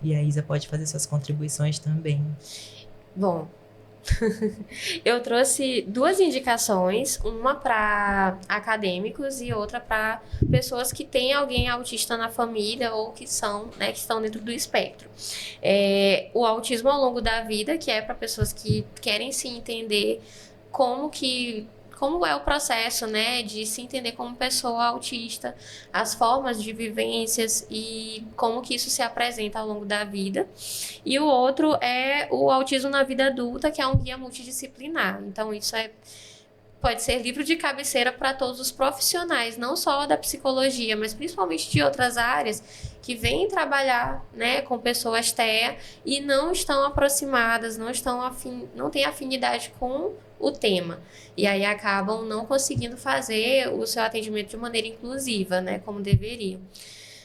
E a Isa pode fazer suas contribuições também. Bom, eu trouxe 2 indicações, uma para acadêmicos e outra para pessoas que têm alguém autista na família ou que são, né, que estão dentro do espectro. O autismo ao longo da vida, que é para pessoas que querem se entender como é o processo, né, de se entender como pessoa autista, as formas de vivências e como que isso se apresenta ao longo da vida. E o outro é o autismo na vida adulta, que é um guia multidisciplinar. Então, isso pode ser livro de cabeceira para todos os profissionais, não só da psicologia, mas principalmente de outras áreas que vêm trabalhar, né, com pessoas TEA e não estão aproximadas, não têm afinidade com o tema. E aí acabam não conseguindo fazer o seu atendimento de maneira inclusiva, né, como deveriam.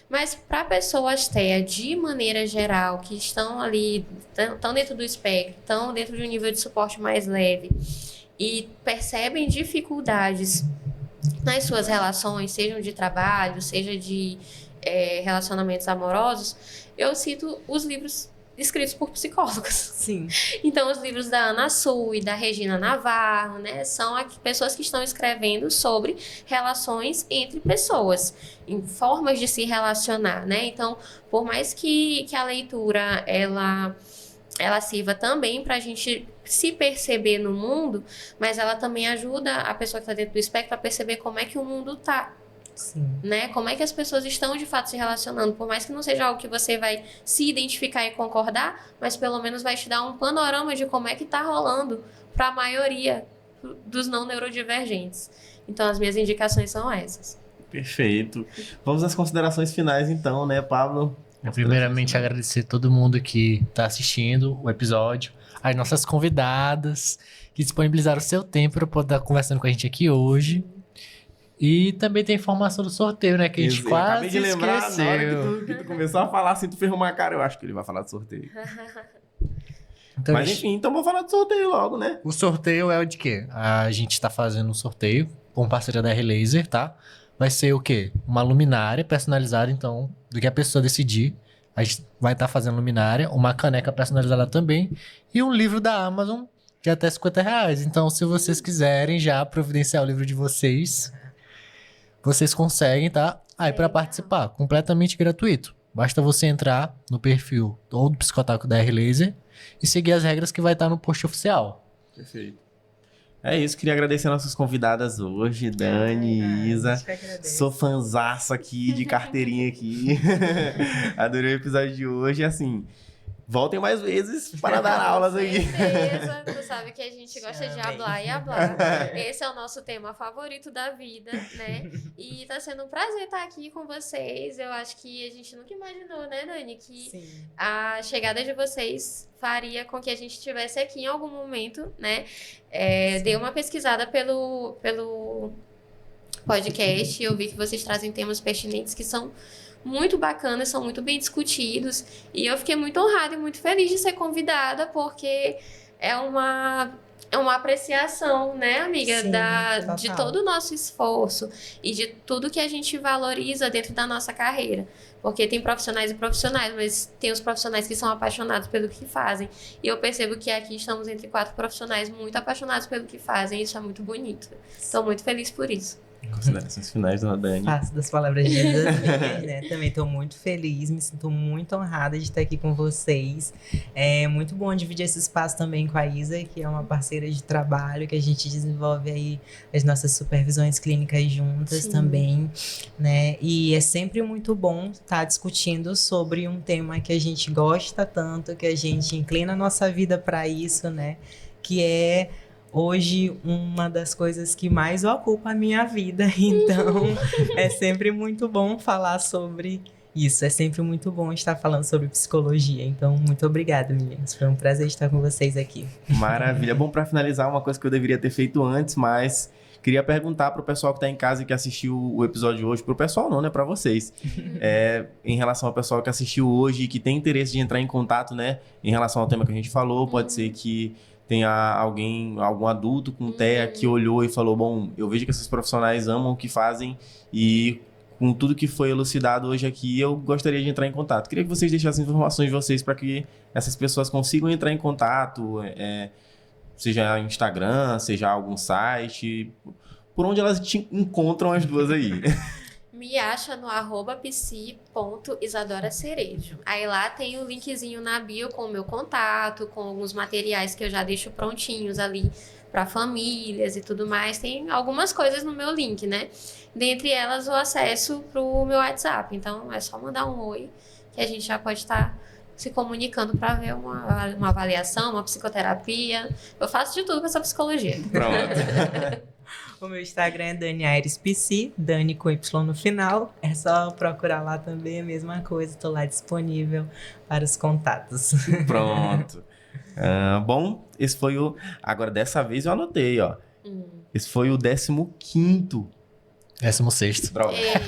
Mas para pessoas TEA, de maneira geral, que estão ali, estão dentro do espectro, estão dentro de um nível de suporte mais leve e percebem dificuldades nas suas relações, sejam de trabalho, seja de relacionamentos amorosos, eu cito os livros escritos por psicólogos. Sim. Então, os livros da Ana Su e da Regina Navarro, né, são pessoas que estão escrevendo sobre relações entre pessoas, em formas de se relacionar, né? Então, por mais que a leitura, ela sirva também para a gente se perceber no mundo, mas ela também ajuda a pessoa que está dentro do espectro a perceber como é que o mundo está. Sim. Né? Como é que as pessoas estão de fato se relacionando, por mais que não seja algo que você vai se identificar e concordar, mas pelo menos vai te dar um panorama de como é que tá rolando para a maioria dos não neurodivergentes. Então as minhas indicações são essas. Perfeito. Vamos às considerações finais então, né, Pablo? Primeiramente, agradecer todo mundo que está assistindo o episódio, as nossas convidadas que disponibilizaram o seu tempo para poder estar conversando com a gente aqui hoje. E também tem informação do sorteio, né? Que a gente quase acabei de lembrar, esqueceu. na hora que tu começou a falar assim, tu ferrou uma cara, eu acho que ele vai falar do sorteio. Então, Mas enfim, então vamos falar do sorteio logo, né? o sorteio é o de quê? A gente tá fazendo um sorteio com parceria da R-Laser, tá? Vai ser o quê? Uma luminária personalizada, então, do que a pessoa decidir. A gente vai estar fazendo luminária, uma caneca personalizada também e um livro da Amazon de até R$50. Então, se vocês quiserem já providenciar o livro de vocês, vocês conseguem, tá? Aí, para participar, completamente gratuito. Basta você entrar no perfil ou do Psicotaco da R-Laser e seguir as regras que vai estar no post oficial. Perfeito. É isso, queria agradecer nossas convidadas hoje, Dani e Isa. Sou fanzaço aqui, de carteirinha aqui. Adorei o episódio de hoje, assim... Voltem mais vezes para dar aulas aqui. Com certeza, tu sabe que a gente gosta de hablar e hablar. Esse é o nosso tema favorito da vida, né? E tá sendo um prazer estar aqui com vocês. Eu acho que a gente nunca imaginou, né, Dani, que Sim. a chegada de vocês faria com que a gente estivesse aqui em algum momento, né? Dei uma pesquisada pelo podcast e eu vi que vocês trazem temas pertinentes que são muito bacanas, são muito bem discutidos e eu fiquei muito honrada e muito feliz de ser convidada porque é uma apreciação, né, amiga, Sim, de total. todo o nosso esforço e de tudo que a gente valoriza dentro da nossa carreira. Porque tem profissionais e profissionais, mas tem os profissionais que são apaixonados pelo que fazem. E eu percebo que aqui estamos entre 4 profissionais muito apaixonados pelo que fazem e isso é muito bonito. Estou muito feliz por isso. Considerações finais da Dani. Faço das palavras de Jesus, né? Também estou muito feliz, me sinto muito honrada de estar aqui com vocês. É muito bom dividir esse espaço também com a Isa, que é uma parceira de trabalho, que a gente desenvolve aí as nossas supervisões clínicas juntas. Sim. Também, né? E é sempre muito bom estar discutindo sobre um tema que a gente gosta tanto, que a gente inclina a nossa vida para isso, né? Que é hoje uma das coisas que mais ocupa a minha vida, então é sempre muito bom falar sobre isso, é sempre muito bom estar falando sobre psicologia, então muito obrigada, meninas, foi um prazer estar com vocês aqui. Maravilha, bom, para finalizar, uma coisa que eu deveria ter feito antes, mas queria perguntar pro pessoal que tá em casa e que assistiu o episódio de hoje, pro pessoal não, né, pra vocês, em relação ao pessoal que assistiu hoje e que tem interesse de entrar em contato, né, em relação ao tema que a gente falou, pode ser que tenha algum adulto com TEA que olhou e falou, bom, eu vejo que esses profissionais amam o que fazem e com tudo que foi elucidado hoje aqui, eu gostaria de entrar em contato. Queria que vocês deixassem informações de vocês para que essas pessoas consigam entrar em contato, seja Instagram, seja algum site, por onde elas te encontram as duas aí. Me acha no @psi.isadoracerejo. Aí lá tem o linkzinho na bio com o meu contato, com alguns materiais que eu já deixo prontinhos ali para famílias e tudo mais. Tem algumas coisas no meu link, né? Dentre elas o acesso pro meu WhatsApp. Então é só mandar um oi que a gente já pode estar se comunicando para ver uma avaliação, uma psicoterapia. Eu faço de tudo com essa psicologia. Pronto. O meu Instagram é Dani Aires Psi, Dani com Y no final. É só procurar lá também, a mesma coisa. Estou lá disponível para os contatos. Pronto. Bom, esse foi o... Agora, dessa vez eu anotei, ó. Esse foi o 15º. 16º. Droga. Eita.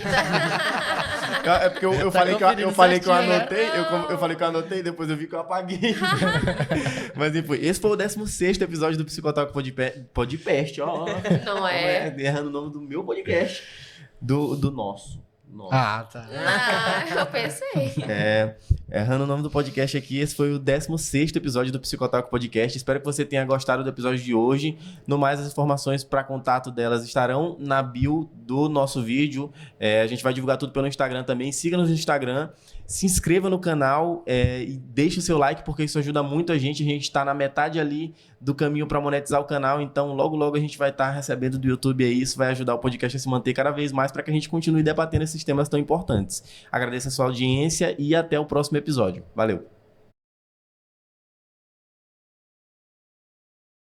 É porque eu falei que eu anotei, eu falei que eu anotei, depois eu vi que eu apaguei. Mas enfim, esse foi o 16º episódio do Psicotalk Podcast, ó. Não é? Errando o nome do meu podcast. Do nosso. Nossa. Ah, tá. Eu pensei. Errando o nome do podcast aqui, esse foi o 16º episódio do Psicotalk Podcast. Espero que você tenha gostado do episódio de hoje. No mais, as informações para contato delas estarão na bio do nosso vídeo. A gente vai divulgar tudo pelo Instagram também. Siga-nos no Instagram, se inscreva no canal e deixe o seu like, porque isso ajuda muito a gente. A gente está na metade ali do caminho para monetizar o canal, então logo logo a gente vai estar recebendo do YouTube aí. Isso vai ajudar o podcast a se manter cada vez mais para que a gente continue debatendo esses temas tão importantes. Agradeço a sua audiência e até o próximo episódio. Valeu!